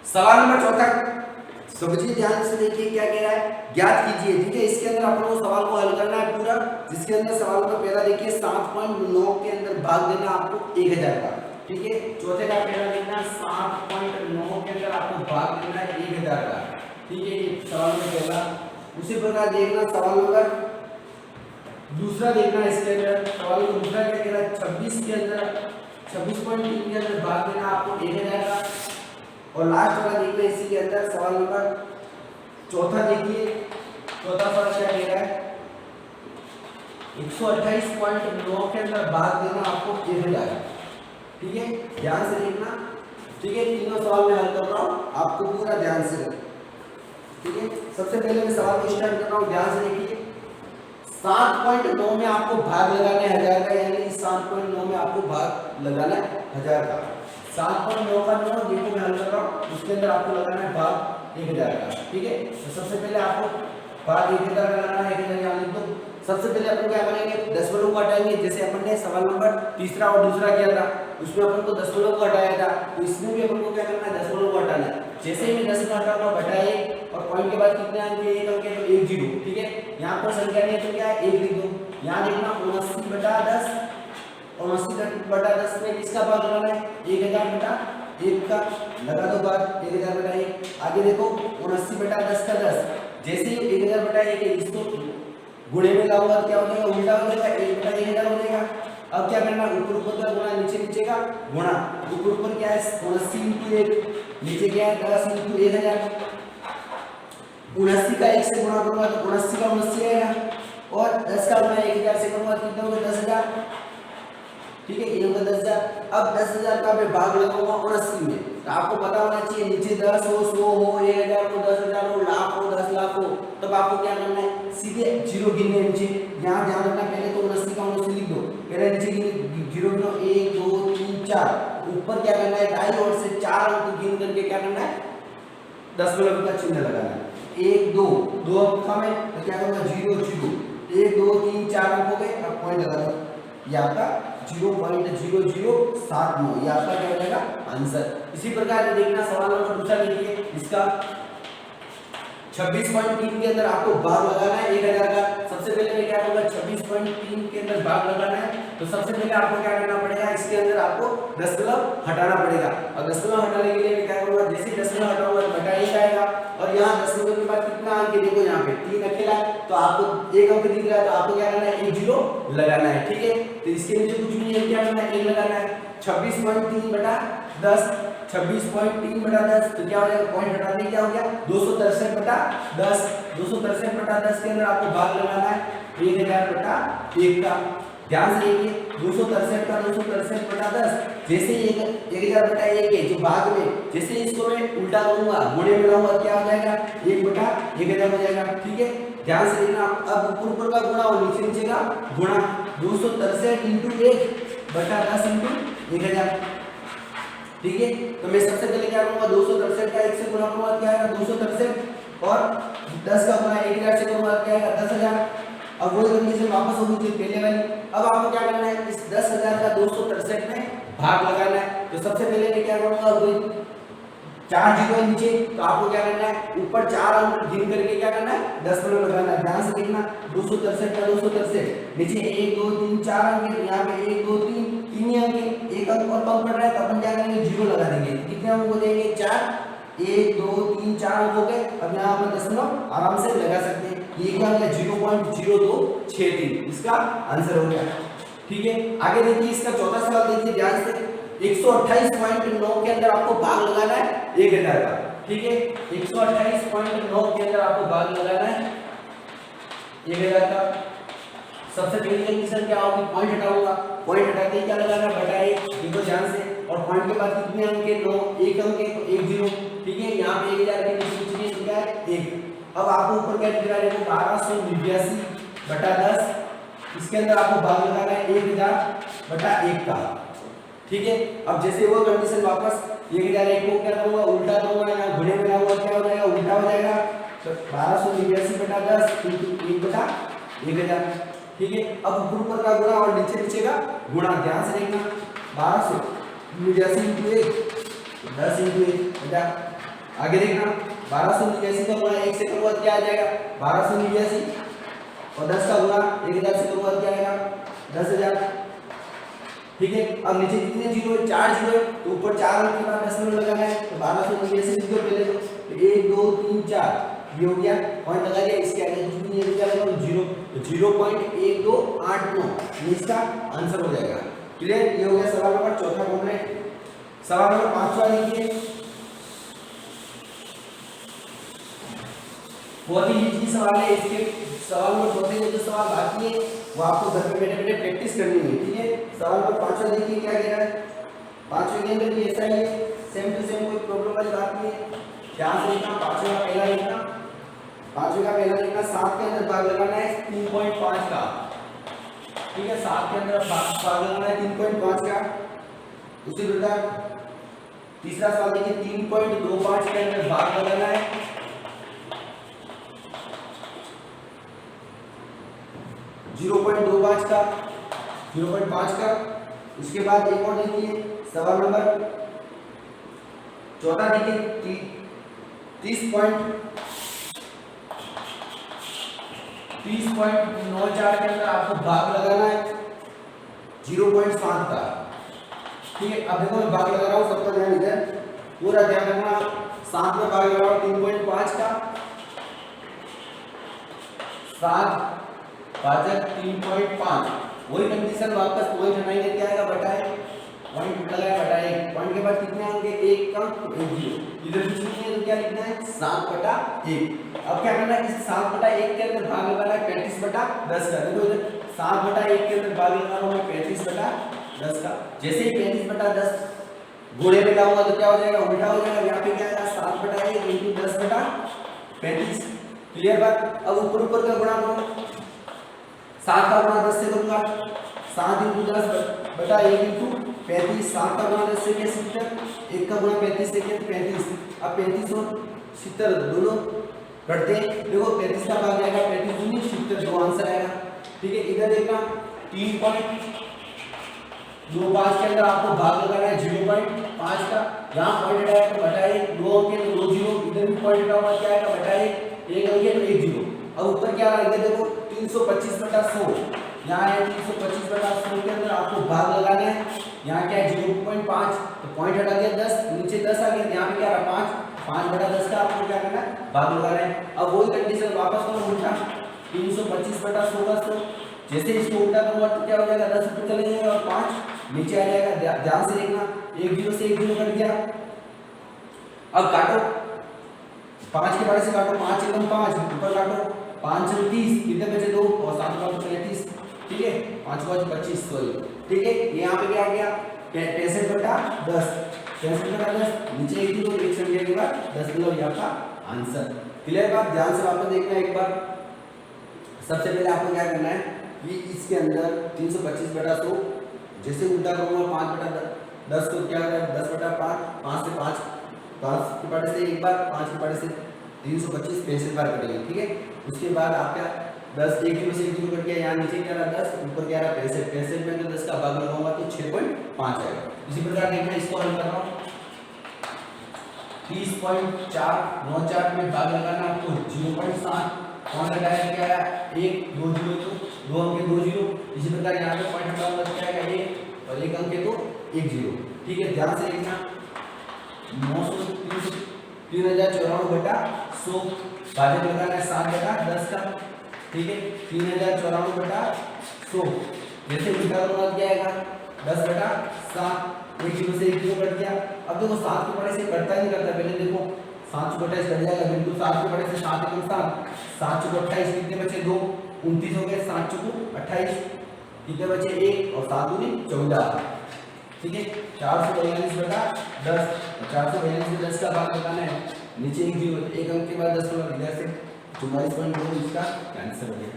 F: सवाल नंबर चौथा समझिए ध्यान से, देखिए क्या कह रहा है, ज्ञात कीजिए। ठीक है, इसके अंदर अपन को सवाल को हल करना है पूरा, जिसके अंदर सवाल का पहला देखिए 7.9 के अंदर भाग देना आपको 1000 का। ठीक है, चौथे का पहला देखना 7.9 के अंदर आपको भाग देना है 1000 का। ठीक है, ये सवाल में पहला। उसी प्रकार देखना सवाल नंबर दूसरा देखना है इसके अंदर सवाल को दूसरा क्या कह रहा है 26 के अंदर 26.3 के अंदर भाग देना आपको 1000 का। और लास्ट वाला देखना है इसी के अंदर सवाल नंबर चौथा देखिए, चौथा सवाल क्या कह रहा है 128.9 के अंदर भाग देना आपको 1000। ठीक है, ध्यान से देखना। ठीक है, तीनों सवाल मैं हल कर रहा हूँ, आपको पूरा ध्यान से रखना। ठीक है, सबसे पहले मैं सवाल को स्टार्ट कर रहा हूँ, ध्यान से देखिए। 7.9 में आपको भाग लगाना है 1000 का, यानी 7.9 में आपको भाग लगाना है 1000 का। 7.9 का 9 देखो मैं हल कर रहा हूँ, उसके अंदर आपको लगाना है भाग 1000 का। ठीक है, तो सबसे पहले आपको भाग 1000 का लगाना है, 1000 यहाँ लिख दो। सबसे पहले अपन क्या करेंगे, दशमलव को हटाएंगे। जैसे अपन ने सवाल नंबर तीसरा और दूसरा किया था, उसमें अपन को दशमलव को हटाया था, तो इसमें भी अपन को क्या करना है, दशमलव को हटाना है। जैसे ही मैं 10 का हटाऊंगा बटाए और पॉइंट के बाद कितने अंक है, 1 अंक है तो 1 0। ठीक है, यहाँ पर संख्या नहीं है तो क्या है 1 लिख दो। यहाँ देखना 79/10, 79/10 में किसका भाग लगाना है, 1000/1 का। लगा दो भाग 1000/1। आगे देखो 79/10 का 10, जैसे ही 1000/1 है इसको गुणे में लाऊंगा क्या हो जाएगा, उल्टा हो जाएगा, 1/1000 हो जाएगा। अब क्या करना, ऊपर ऊपर का गुणा, नीचे नीचे का गुणा। ऊपर ऊपर क्या है 79 × 1, नीचे क्या है 10 × 1000। 79 का 1 से गुणा करूंगा तो 79 का 79 आएगा, और 10 का गुणा 1000 से करूंगा कितना होगा 10000। ठीक है, ये होगा 10000। अब 10000 का मैं भाग लगाऊंगा 79 में, तो आपको पता होना चाहिए नीचे 10 हो, 100 हो, 1000 हो, 10000 हो, लाख हो, 10 लाख हो, तब आपको क्या करना है, सीधे जीरो गिनने नीचे। यहाँ ध्यान रखना, पहले तो 79 का 79 लिख दो, पहले नीचे जीरो गिनो 1 2 3 4। ऊपर क्या करना है, दाईं ओर से 4 अंक गिन करके क्या करना है, दशमलव का चिन्ह लगाना है। 1 2 2 अंक में तो क्या करूंगा 0 0, 1 2 3 4 अंक हो गए। अब पॉइंट लगा दो, ये आपका 0.0079, ये आपका क्या हो जाएगा आंसर। इसी प्रकार से देखना सवाल नंबर दूसरा देखिए, इसका 26.3 के अंदर आपको भाग लगाना है 1000 का। सबसे पहले मैं क्या करूंगा, 26.3 के अंदर भाग लगाना है, तो सबसे पहले आपको क्या करना पड़ेगा, इसके अंदर आपको दशमलव हटाना पड़ेगा। और दशमलव हटाने के लिए मैं क्या करूंगा, जैसे ही दशमलव हटाऊंगा तो बटा 1 आएगा, और यहाँ दशमलव के बाद कितना अंक है, देखो यहाँ पे 3 अकेला है, तो आपको 1 अंक दिख रहा है, तो आपको क्या करना है 1 0 लगाना है। ठीक है, तो इसके नीचे कुछ नहीं है, क्या करना है 1 लगाना है। 26.3/10, 26.3/10 तो क्या हो जाएगा, पॉइंट हटा दें, क्या हो गया 263/10। 263/10 के अंदर आपको भाग लगाना है 1000/1 का। ध्यान से देखिए, 263 का 263/10, जैसे ही 1000/1 है जो भाग में, जैसे ही इसको मैं उल्टा करूंगा, गुणे में लाऊंगा, क्या हो जाएगा 1/1000 हो जाएगा। ठीक है, ध्यान से देखना। अब ऊपर ऊपर का गुणा और नीचे नीचे का गुणा, 263 × 1/10 × 1000। ठीक है, तो मैं सबसे पहले क्या करूंगा, 263 का 1 से गुणा करूंगा, क्या आएगा 263, और 10 का गुणा 1000 से करूंगा, क्या आएगा 10000। अब वही कंडीशन वापस होगी जो पहले वाली। अब आपको क्या करना है, इस 10000 का 263 में भाग लगाना है। तो सबसे पहले मैं क्या करूंगा, वही 4 जीरो नीचे, तो आपको क्या करना है, ऊपर 4 अंक गिन करके क्या करना है, दशमलव लगाना है। ध्यान से देखना, 263 का 263, नीचे 1 2 3 4 अंक है, यहाँ पे 1 2 3 3 ही अंक है, 1 अंक और कम पड़ रहा है, तो अपन क्या करेंगे 0 लगा देंगे। कितने अंक हो जाएंगे 4, 1 2 3 4 अंक हो गए। अब यहाँ पर दशमलव आराम से लगा सकते हैं। ये क्या हो गया 0.0263, इसका आंसर हो गया। ठीक है, आगे देखिए इसका चौथा सवाल देखिए ध्यान से। 128.9 के अंदर आपको भाग लगाना है 1000 का। ठीक है, 128.9 के अंदर आपको भाग लगाना है 1000 का। सबसे पहली कंडीशन क्या होगी, पॉइंट हटाऊंगा, पॉइंट हटा के क्या लगाना है बटा 1, देखो ध्यान से। और पॉइंट के बाद कितने अंक है 9, 1 अंक है तो 1 0। ठीक है, यहाँ पे 1000 के नीचे नीचे क्या है 1। अब आपको ऊपर क्या दिख रहा है, देखो 1289/10, इसके अंदर आपको भाग लगाना है 1000/1 का। ठीक है, अब जैसे वो कंडीशन वापस 1001 को क्या करूंगा, उल्टा करूंगा, यहाँ गुणे में लाऊंगा, क्या हो जाएगा उल्टा हो जाएगा, तो 1289/10 × 1/1000। ठीक है, अब ऊपर ऊपर का गुणा और नीचे नीचे का गुणा, ध्यान से देखना। 1289 × 1 10 × 1 बेटा। आगे देखना 1289 का गुणा 1 से करूंगा क्या आ जाएगा 1289, और 10 का गुणा 1000 से करूंगा क्या आएगा 10000। ठीक है, अब नीचे कितने जीरो है, 4 जीरो है, तो ऊपर 4 अंक के बाद दशमलव लगाना है, तो 1289 लिखो पहले तो 1 2 3 4, ये हो गया पॉइंट लगा दिया, इसके आगे कुछ भी नहीं है, क्या लगेगा 0.1289 इसका आंसर हो जाएगा। क्लियर, ये हो गया सवाल नंबर चौथा कंप्लीट। सवाल नंबर 5वां देखिए, बहुत ही इजी सवाल है। इसके सवाल नंबर चौथे में जो सवाल बाकी है वो आपको घर पे बैठे बैठे प्रैक्टिस करनी है, ठीक है। सवाल नंबर 5वां देखिए क्या कह रहा है। 5वें के अंदर भी ऐसा ही है, सेम टू सेम, कोई प्रॉब्लम वाली बात नहीं है। ध्यान से लिखना, 5वें का पहला लिखना, 5वें का पहला लिखना, 7 के अंदर भाग लगाना है 3.5 का, ठीक है। 7 के अंदर भाग लगाना है 3.5 का। उसी प्रकार तीसरा सवाल देखिए, 3.25 के अंदर भाग लगाना है 0.25 का, 0.5 का। उसके बाद एक और देखिए सवाल नंबर चौथा देखिए, 30.94 के अंदर आपको भाग लगाना है 0.7 का, ठीक है। अब देखो मैं भाग लगा रहा हूँ, सबका ध्यान इधर, पूरा ध्यान रखना। 7 में भाग लगा रहा हूँ 3.5 का, 7 भाजक 3.5, वही कंडीशन वापस पॉइंट हटाएंगे, क्या आएगा बटाए, पॉइंट लगाया बटाए। पॉइंट के बाद कितने आएंगे, 1 का 1 0, इधर कुछ नहीं है तो क्या लिखना है 7/1। अब क्या करना है, इस 7/1 के अंदर भाग लगाना है 35/10 का। देखो इधर 7/1 के अंदर भाग लगा रहा हूं 35/10 का। जैसे ही 35/10 घोड़े पे लाऊंगा तो क्या हो जाएगा, उल्टा हो जाएगा। यहाँ पे क्या आएगा 7/1 × 10/35। क्लियर बात। अब ऊपर ऊपर का गुणा करो, 7 का गुणा 10 से करूंगा, 7 × 10/1 × 35। 7 का गुणा 10 से क्या 70, 1 का गुणा 35 से क्या 35। अब 35 और 70 दोनों बढ़ते हैं, देखो 35 का भाग जाएगा 35 दूनी 70, दो आंसर आएगा, ठीक है। इधर देखना 3.25 के अंदर आपको भाग लगाना है 0.5 का, यहाँ पॉइंट हटाया तो बटाए, 2 अंक है तो 2 0, इधर भी पॉइंट हटाऊंगा क्या आएगा बटाए, 1 अंक है तो 1 0। अब ऊपर क्या आ रहा है, देखो 325/100, यहाँ है 325/100 के अंदर आपको भाग लगाना है। यहाँ क्या है 0.5, तो पॉइंट हटा दिया 10, नीचे 10 आ गया, यहाँ पे क्या रहा 5/10 का आपको क्या करना है, भाग लगाना है। अब वही कंडीशन वापस करो उल्टा, 325/100 जैसे इसको उल्टा करूंगा तो क्या हो जाएगा, 10 ऊपर चले जाएगा और 5 नीचे आ जाएगा। ध्यान से देखना, 1 0 से 1 0 कट गया। अब काटो, 5 के बारे से काटो, 5 × 5 ऊपर काटो, 5 × 30 कितने बचे 2 और 7 × 35, ठीक है। 5 × 25 सॉरी, ठीक है। यहाँ पे क्या आ गया 65/10, 65/10 नीचे 1 0, 1 संख्या के बाद 10 किलो ये आपका आंसर। क्लियर बात। ध्यान से वापस देखना एक बार। सबसे पहले आपको क्या करना है कि इसके अंदर 325/100 जैसे उल्टा करूंगा 5/10 को क्या होगा 10/5, 5 से 5 के पाटे से एक बार, 5 के पाटे से 325 65 बार कटेंगे, ठीक है। उसके बाद आपका 10 1 0 से 1 0 कट गया, यहाँ नीचे क्या रहा 10, ऊपर क्या रहा 65 में तो 10 का भाग लगाऊंगा तो 6.5 आएगा। इसी प्रकार देखना, इसको हल कर रहा हूँ 30.494 में भाग लगाना आपको 0.7, कौन लगाया क्या आया 1 2 0, तो 2 अंक 2 0। इसी प्रकार यहाँ पे पॉइंट हटाऊंगा क्या आएगा 1 और 1 अंक तो 1 0, ठीक है। ध्यान से देखना 3094/100 भाजक लगाना है 7/10 का, ठीक है। 3094/100 जैसे उल्टा करूंगा क्या आएगा 10/7, 1 0 से 1 0 कट गया। अब देखो 7 के पड़े से कटता ही नहीं करता, पहले देखो 7 × 28 कट जाएगा बिल्कुल, 7 के पड़े से 7 × 7, 7 × 28 कितने बचे 2, 29 हो गए, 7 × 28 कितने बचे 1 और 7 × 2 14, ठीक है। 442/10, 442 में 10 का भाग लगाना है, नीचे 1 0, 1 अंक के बाद 10 होगा, इधर से 44.2 इसका आंसर हो गया,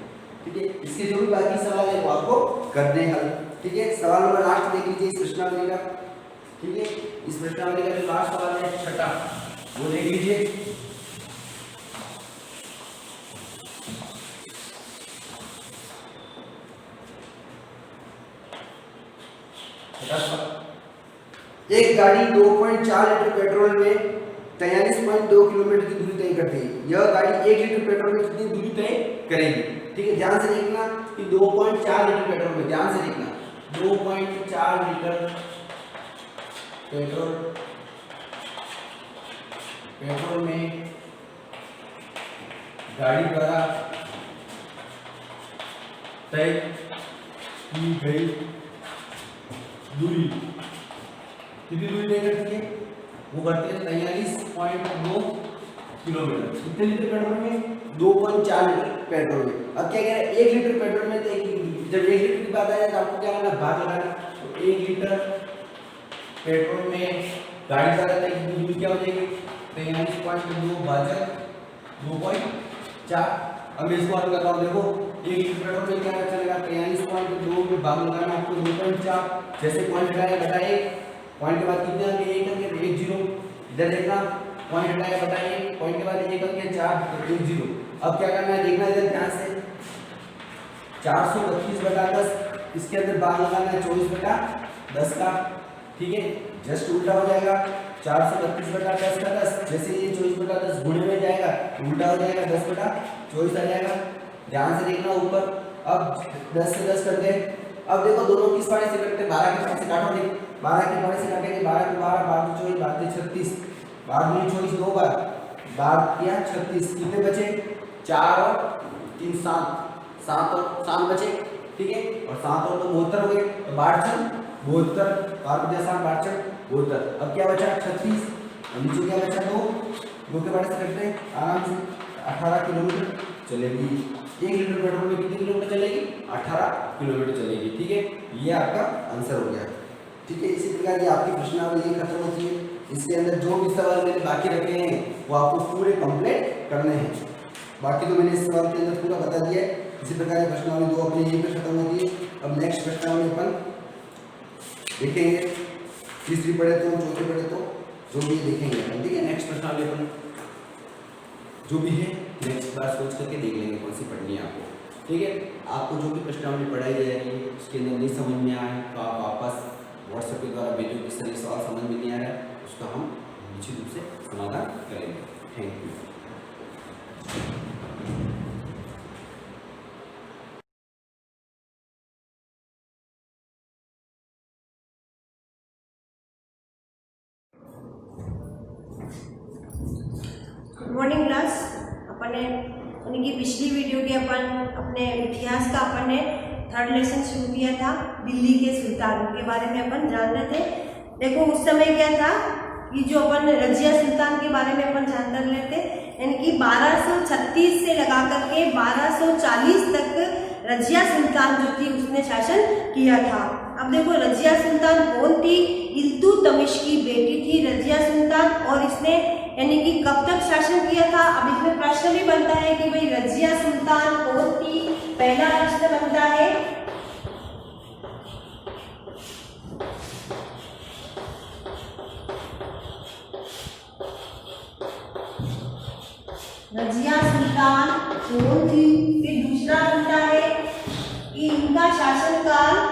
F: ठीक है। इसके जो भी बाकी सवाल है वो आपको करने हल, ठीक है। सवाल नंबर 8 देख लीजिए इस प्रश्नावली का, ठीक है। इस प्रश्नावली का जो लास्ट सवाल है 6ठा, वो देख लीजिए। एक गाड़ी 2.4 लीटर पेट्रोल में 43.2 किलोमीटर की दूरी तय करती है। यह गाड़ी 1 लीटर पेट्रोल में कितनी दूरी तय करेगी, ठीक है। ध्यान से देखना कि 2.4 लीटर पेट्रोल में, ध्यान से देखना 2.4 लीटर पेट्रोल में गाड़ी द्वारा तय की गई दूरी, कितनी दूरी तय करती है? वो करती है 43.2 किलोमीटर। कितने लीटर पेट्रोल में? 2.4 लीटर पेट्रोल में। अब क्या कह रहे हैं, 1 लीटर पेट्रोल में तय की, जब 1 लीटर की बात आए तो आपको क्या करना, भाग लगाना। तो 1 लीटर पेट्रोल में गाड़ी द्वारा तय की दूरी क्या हो जाएगी? 43.2 भाजक 2.4। अब मैं इसको हल करता हूँ, देखो 1 लीटर पेट्रोल में क्या चलेगा, 43.2 में भाग लगाना आपको 2.4। जैसे पॉइंट हटाया बटा 1, पॉइंट के बाद कितने अंक? 1 अंक, 1 0। इधर देखना, पॉइंट हटाया बटा 1, पॉइंट के बाद 1 अंक 4, तो 1 0। अब क्या करना है, देखना इधर ध्यान से, 432 बटा 10, इसके अंदर भाग लगाना है 24 बटा 10 का, ठीक है। जस्ट उल्टा हो जाएगा, 432 बटा 10 का 10, जैसे ये 24 बटा 10 गुणे में जाएगा उल्टा हो जाएगा, 10 बटा 24 आ जाएगा। ध्यान से देखना ऊपर, अब 10 से 10 करते हैं। अब देखो दोनों किस पारे से कटते हैं, 12 के पारे से काटो, नहीं 12 के पारे से काटेंगे, 12 को 12, 12 को 24, 12 से 36, 12 में 24 दो बार, 12 या 36, कितने बचे? 4 और 3 7, 7 और 7 बचे, ठीक है। और 7 और 2 72 हो गए, तो 12 72, 12 7 72। अब क्या बचा? 36, और नीचे क्या बचा? 2 के बारे से कटते हैं आराम से, 18 किलोमीटर चलेगी। 1 लीटर पेट्रोल में कितने किलोमीटर चलेगी? 18 किलोमीटर चलेगी, ठीक है। ये आपका आंसर हो गया, ठीक है। इसी प्रकार ये आपकी प्रश्नावली खत्म होती है। इसके अंदर जो भी सवाल मैंने बाकी रखे हैं वो आपको पूरे कंप्लीट करने हैं। बाकी तो मैंने इस सवाल के अंदर पूरा बता दिया है। इसी प्रकार प्रश्नावली 2 अपनी यहीं पर खत्म होती है। अब नेक्स्ट प्रश्नावली अपन देखेंगे, तीसरी पढ़े तो, चौथी पढ़े तो, जो भी देखेंगे अपन, ठीक है। नेक्स्ट प्रश्नावली अपन जो भी है नेक्स्ट बार सोच करके देख लेंगे कौन सी पढ़नी है आपको, ठीक है। आपको जो भी प्रश्नावली पढ़ाई जाएगी उसके अंदर नहीं समझ में आए तो आप वापस व्हाट्सएप के द्वारा भेजो, किस तरह सवाल समझ में नहीं आ रहा है उसका हम निश्चित रूप से समाधान करेंगे। Thank you.
G: Good morning class. अपन ने यानी कि पिछली वीडियो के अपन अपने इतिहास का अपन ने 3rd लेसन शुरू किया था, दिल्ली के सुल्तान के बारे में अपन जान रहे थे। देखो उस समय क्या था कि जो अपन रजिया सुल्तान के बारे में अपन जान रहे थे, यानी कि 1236 से लगा करके 1240 तक रजिया सुल्तान जो थी उसने शासन किया था। अब देखो रजिया सुल्तान कौन थी? इल्तुतमिश की बेटी थी रजिया सुल्तान, और इसने यानी कि कब तक शासन किया था? अब इसमें प्रश्न भी बनता है कि भाई रजिया सुल्तान कौन थी। पहला प्रश्न बनता है रजिया सुल्तान कौन थी। फिर दूसरा बनता है कि इनका शासनकाल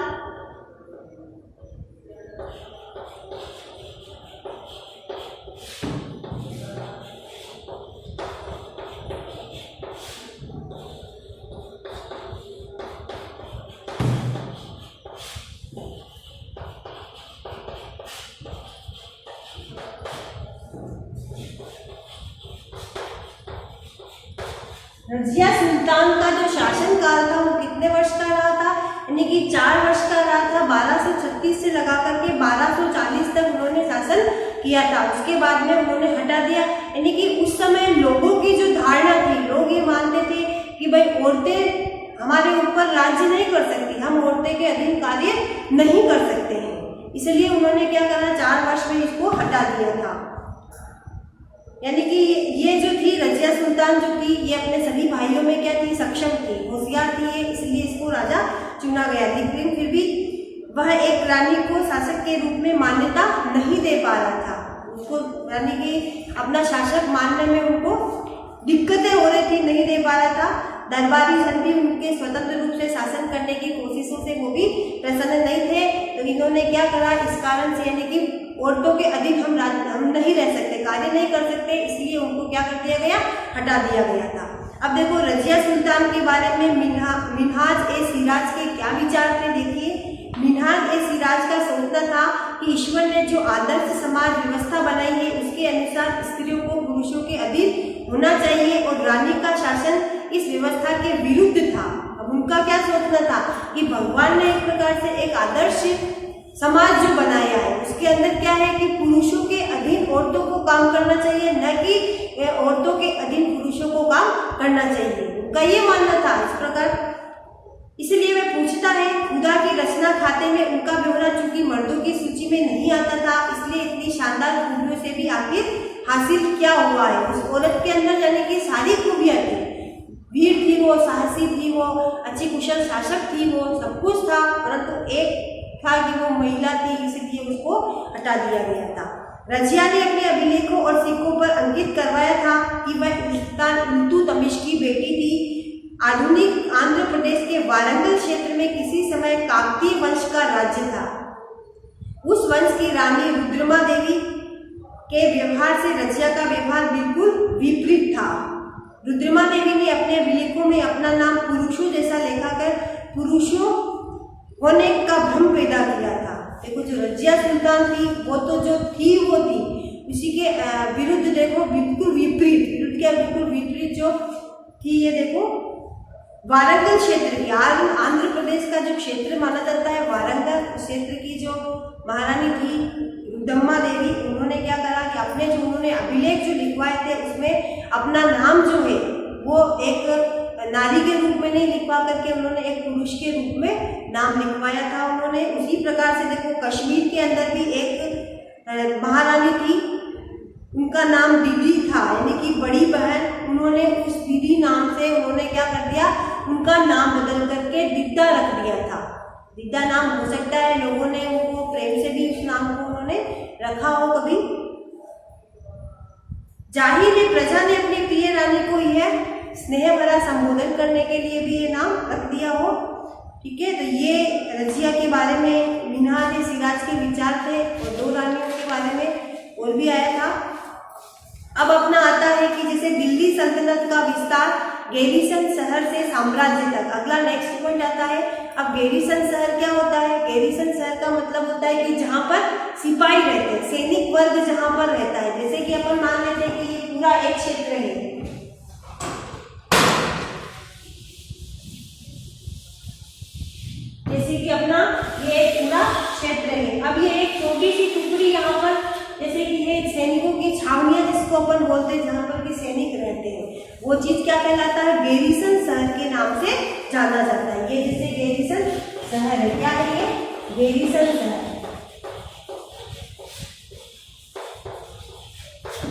G: रजिया सुल्तान का जो शासनकाल था वो कितने वर्ष का रहा था? यानी कि 4 वर्ष का रहा था। 1236 से लगा करके 1240 तक उन्होंने शासन किया था। उसके बाद में उन्होंने हटा दिया। यानी कि उस समय लोगों की जो धारणा थी, लोग ये मानते थे कि भाई औरतें हमारे ऊपर राज्य नहीं कर सकती, हम औरतें के अधीन कार्य नहीं कर सकते हैं, इसलिए उन्होंने क्या करा, 4 वर्ष में इसको हटा दिया था। यानी कि ये जो थी रजिया सुल्तान जो थी ये अपने सभी भाइयों में क्या थी? सक्षम थी, होशियार थी ये, इसलिए इसको राजा चुना गया। लेकिन फिर भी वह एक रानी को शासक के रूप में मान्यता नहीं दे पा रहा था। उसको यानी कि अपना शासक मानने में उनको दिक्कतें हो रही थी, नहीं दे पा रहा था। दरबारी जन भी उनके स्वतंत्र रूप से शासन करने की कोशिशों से वो भी प्रसन्न नहीं थे। तो इन्होंने क्या करा, इस कारण से यानी कि औरतों के अधीन हम नहीं रह सकते, कार्य नहीं कर सकते, इसलिए उनको क्या कर दिया गया, हटा दिया गया था। अब देखो रजिया सुल्तान के बारे में मिन्हाज ए सिराज के क्या विचार थे। देखिए मिन्हाज ए सिराज का सोचना था कि ईश्वर ने जो आदर्श समाज व्यवस्था बनाई है उसके अनुसार स्त्रियों को पुरुषों के अधीन होना चाहिए और रानी का शासन इस व्यवस्था के विरुद्ध था। अब उनका क्या सोचना था कि भगवान ने एक प्रकार से एक आदर्श समाज जो बनाया है उसके अंदर क्या है कि पुरुषों के अधीन औरतों को काम करना चाहिए, न कि औरतों के अधीन पुरुषों को काम करना चाहिए। उनका ये मानना था इस प्रकार। इसलिए वह पूछता है खुदा की रचना खाते में उनका ब्यौरा चूंकि मर्दों की सूची में नहीं आता था, इसलिए इतनी शानदार खूबियों से भी आखिर हासिल क्या हुआ है। उस औरत के अंदर जाने की सारी खूबियाँ थी, वीर थी वो, साहसी थी वो, अच्छी कुशल शासक थी वो, सब कुछ था, परंतु एक था कि वो महिला थी, इसलिए उसको हटा दिया गया था। रजिया ने अपने अभिलेखों और सिक्कों पर अंकित करवाया था कि वह सुल्तान इल्तुतमिश की बेटी थी। आधुनिक आंध्र प्रदेश के वारंगल क्षेत्र में किसी समय काकतीय वंश का राज्य था। उस वंश की रानी रुद्रमा देवी के व्यवहार से रजिया का व्यवहार बिल्कुल विपरीत था। रुद्रमा देवी ने अपने अभिलेखों में अपना नाम पुरुषों जैसा लिखा कर पुरुषों होने का भ्रम पैदा किया था। देखो जो रजिया सुल्तान थी वो तो जो थी वो थी, उसी के विरुद्ध देखो बिल्कुल विपरीत, विरुद्ध क्या बिल्कुल विपरीत जो थी। ये देखो वारंगल क्षेत्र की, आंध्र प्रदेश का जो क्षेत्र माना जाता है वारंगल, उस क्षेत्र की जो महारानी थी रुद्रम्मा देवी, उन्होंने क्या करा कि अपने जो उन्होंने अभिलेख जो लिखवाए थे उसमें अपना नाम जो है वो एक नारी के रूप में नहीं लिखवा करके उन्होंने एक पुरुष के रूप में नाम लिखवाया था उन्होंने। उसी प्रकार से देखो कश्मीर के अंदर भी एक महारानी थी, उनका नाम दीदी था, यानी कि बड़ी बहन। उन्होंने उस दीदी नाम से उन्होंने क्या कर दिया, उनका नाम बदल करके दिद्दा रख दिया था। दिद्दा नाम हो सकता है लोगों ने उनको प्रेम से भी उस नाम को उन्होंने रखा हो कभी। जाहिर है प्रजा ने अपनी प्रिय रानी को यह स्नेह भरा संबोधन करने के लिए भी ये नाम रख दिया हो। ठीक है, तो ये रजिया के बारे में मिन्हाज सिराज के विचार थे और दो रानियों के बारे में और भी आया था। अब अपना आता है कि जैसे दिल्ली सल्तनत का विस्तार गैरीसन शहर से साम्राज्य तक। अगला नेक्स्ट पॉइंट आता है। अब गैरीसन शहर क्या होता है? गैरीसन शहर का मतलब होता है कि जहाँ पर सिपाही रहते हैं, सैनिक वर्ग जहाँ पर रहता है। जैसे कि अपन मान लेते हैं कि ये पूरा एक क्षेत्र है, जैसे कि अपना ये एक पूरा क्षेत्र है। अब ये एक छोटी सी टुकड़ी यहाँ पर, जैसे कि ये सैनिकों की छावनियां जिसको अपन बोलते हैं, जहाँ पर कि सैनिक रहते हैं, वो चीज क्या कहलाता है? गैरीसन शहर के नाम से जाना जाता है। ये जैसे गैरीसन शहर है, क्या है ये? गैरीसन शहर।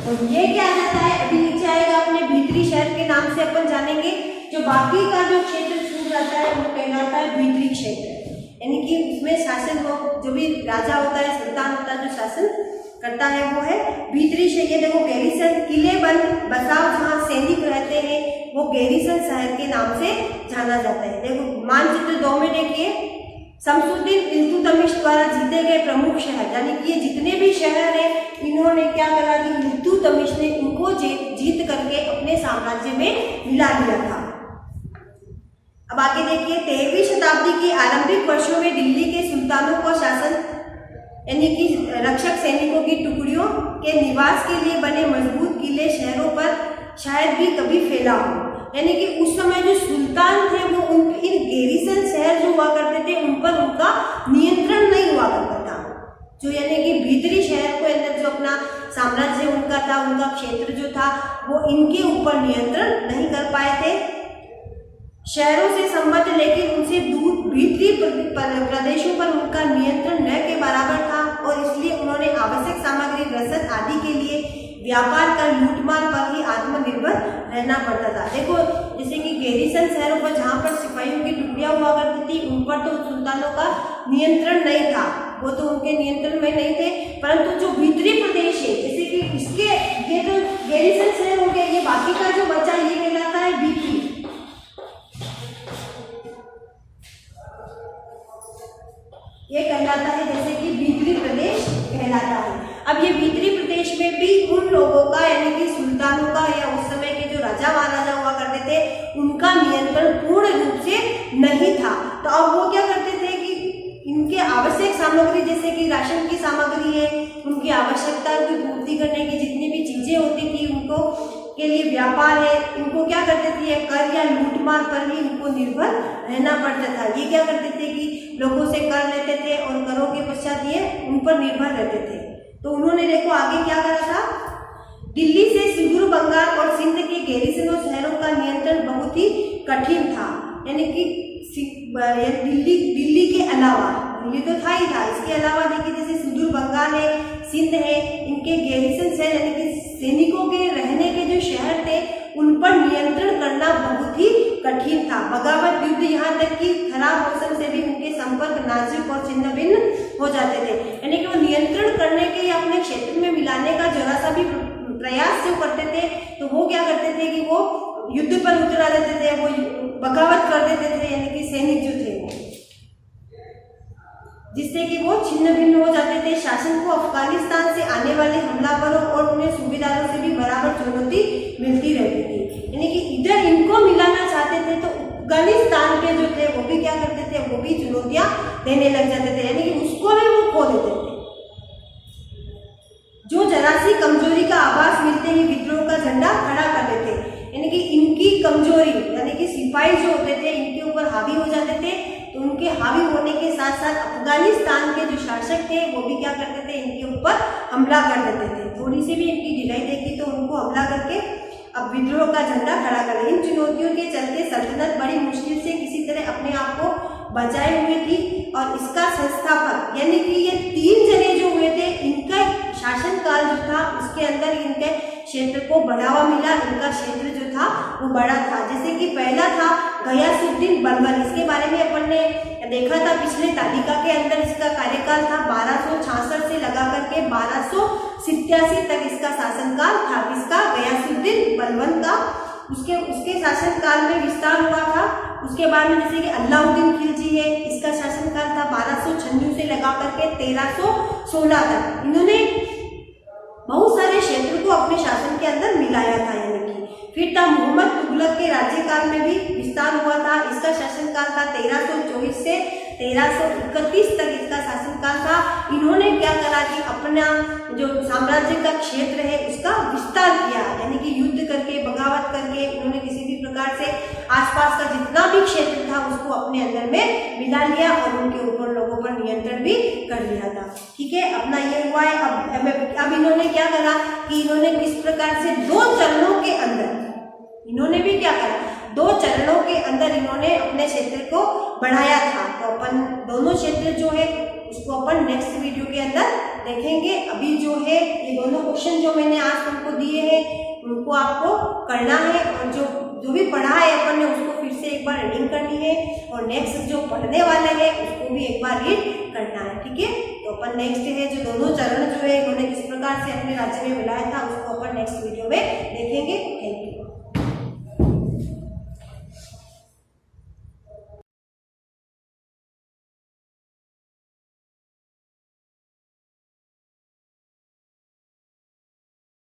G: और ये क्या जाता है, अभी नीचे आएगा अपने भीतरी शहर के नाम से अपन जानेंगे। जो बाकी का जो क्षेत्र छूट जाता है वो कहलाता है भीतरी क्षेत्र, यानी कि उसमें शासन वो जो भी राजा होता है, सुल्तान होता है, जो शासन करता है वो है भीतरी शहर। ये देखो गैरीसन, किले बंद बसाव जहाँ सैनिक रहते हैं वो गैरीसन शहर के नाम से जाना जाता है। देखो मानचित्र 2 में देखिए, शमसुद्दीन इल्तुतमिश द्वारा जीते गए प्रमुख शहर, यानी कि ये जितने भी शहर हैं इन्होंने क्या करा कि इल्तुतमिश ने उनको जीत करके अपने साम्राज्य में मिला लिया था। अब आगे देखिए, 13वीं शताब्दी की आरंभिक वर्षों में दिल्ली के सुल्तानों को शासन यानी कि रक्षक सैनिकों की टुकड़ियों के निवास के लिए बने मजबूत किले शहरों पर शायद भी कभी फैला हो। यानी कि उस समय जो सुल्तान थे वो उन इन गैरीसन शहर जो हुआ करते थे उन पर उनका नियंत्रण नहीं हुआ करता था। जो यानी कि भीतरी शहर को अंदर जो अपना साम्राज्य उनका था, उनका क्षेत्र जो था वो इनके ऊपर नियंत्रण नहीं कर पाए थे। शहरों से संबद्ध लेकिन उनसे दूर भीतरी प्रदेशों पर उनका नियंत्रण न के बराबर था और इसलिए उन्होंने आवश्यक सामग्री, रसद आदि के लिए व्यापार का लूटमार पर ही आत्मनिर्भर रहना पड़ता था। देखो जैसे कि गैरीसन शहरों पर जहाँ पर सिपाहियों की टुकड़ियाँ हुआ करती थी उन पर तो सुल्तानों का नियंत्रण नहीं था, वो तो उनके नियंत्रण में नहीं थे। परंतु जो भीतरी प्रदेश है, जैसे कि इसके ये तो गैरीसन शहर हो गया, ये बाकी का जो बचा ये कहलाता है भीतरी, ये कहलाता है जैसे कि भीतरी प्रदेश कहलाता है। अब ये भीतरी प्रदेश में भी उन लोगों का यानी कि सुल्तानों का या उस समय के जो राजा महाराजा हुआ करते थे उनका नियंत्रण पूर्ण रूप से नहीं था। तो अब वो क्या करते थे कि इनके आवश्यक सामग्री जैसे कि राशन की सामग्री है, उनकी आवश्यकता की पूर्ति करने की जितनी भी चीजें होती थी उनको के लिए व्यापार है, इनको क्या करते थे, ये कर या लूटमार पर ही इनको निर्भर रहना पड़ता था। ये क्या करते थे कि लोगों से कर लेते थे और करों के पश्चात ये उन पर निर्भर रहते थे। तो उन्होंने देखो आगे क्या करा था, दिल्ली से सुदूर बंगाल और सिंध के गैरिसनों शहरों का नियंत्रण बहुत ही कठिन था। यानी कि दिल्ली के अलावा, दिल्ली तो था ही था, इसके अलावा देखिए जैसे सुदूर बंगाल है, सिंध है, इनके गैरिसन शहर यानी कि सैनिकों के रहने के जो शहर थे उन पर नियंत्रण करना बहुत ही कठिन था। बगावत युद्ध, यहाँ तक कि खराब मौसम से भी उनके संपर्क नाजुक और छिन्न भिन्न हो जाते थे। यानी कि वो नियंत्रण करने के या अपने क्षेत्र में मिलाने का जरा सा भी प्रयास जो करते थे तो वो क्या करते थे कि वो युद्ध पर उतरा देते थे, वो बगावत कर देते थे, यानी कि सैनिक जो थे वो, जिससे कि वो छिन्न भिन्न हो जाते थे। शासन को अफगानिस्तान से आने वाले हमलावरों और उन्हें सूबेदारों से भी बराबर चुनौती मिलती रहती थी। यानी कि इधर इनको मिलाना चाहते थे तो अफगानिस्तान के जो थे वो भी क्या करते थे, वो भी चुनौतियां देने लग जाते थे, यानी कि उसको भी वो खो देते थे। जो जरा सी कमजोरी का आभास मिलते ही विद्रोह का झंडा खड़ा कर देते। यानी कि इनकी कमजोरी यानी कि सिपाही जो होते थे इनके ऊपर हावी हो जाते थे, तो उनके हावी होने के साथ साथ अफगानिस्तान के जो शासक थे वो भी क्या करते थे, इनके ऊपर हमला कर देते थे। थोड़ी सी भी इनकी ढिलाई देखी तो उनको हमला करके अब विद्रोह का झंडा खड़ा कर। इन चुनौतियों के चलते सल्तनत बड़ी मुश्किल से किसी तरह अपने आप को बचाए हुए थी और इसका संस्थापक यानी कि ये 3 जने जो हुए थे, इनका शासनकाल जो था उसके अंदर इनके क्षेत्र को बढ़ावा मिला, इनका क्षेत्र जो था वो बड़ा था। जैसे कि पहला था गयासुद्दीन बलबन, इसके बारे में अपन ने देखा था पिछले तालिका के अंदर। इसका कार्यकाल था 1266 से लगा करके 1287 तक इसका शासनकाल था। इसका गयासुद्दीन बलबन का उसके शासनकाल में विस्तार हुआ था। उसके बाद में जैसे कि अलाउद्दीन खिलजी है, इसका शासनकाल था 1296 से लगा करके 1316 तक। इन्होंने बहुत सारे क्षेत्र को अपने शासन के अंदर मिलाया था। यानी कि फिर था मोहम्मद तुगलक के राज्यकाल में भी विस्तार हुआ था। इसका शासनकाल था 1324 से 1331 तक इसका शासनकाल था। इन्होंने क्या करा कि अपना जो साम्राज्य का क्षेत्र है उसका विस्तार किया, यानी कि युद्ध करके, बगावत करके इन्होंने किसी भी प्रकार से आसपास का जितना भी क्षेत्र था उसको अपने अंदर में मिला लिया और उनके ऊपर लोगों पर नियंत्रण भी कर लिया था। ठीक है, अपना ये हुआ है। अब इन्होंने क्या करा कि इन्होंने किस प्रकार से 2 चरणों के अंदर इन्होंने भी क्या करा, 2 चरणों के अंदर इन्होंने अपने क्षेत्र को बढ़ाया था। तो अपन दोनों क्षेत्र जो है उसको अपन नेक्स्ट वीडियो के अंदर देखेंगे। अभी जो है ये दोनों क्वेश्चन जो मैंने आज तुमको दिए हैं उनको आपको करना है और जो भी पढ़ा है अपन ने उसको फिर से एक बार रीडिंग करनी है और नेक्स्ट जो पढ़ने वाले हैं उसको भी एक बार रीड करना है। ठीक है, तो अपन नेक्स्ट है जो दोनों चरण जो है इन्होंने किस प्रकार से अपने राज्य में मिलाया था उसको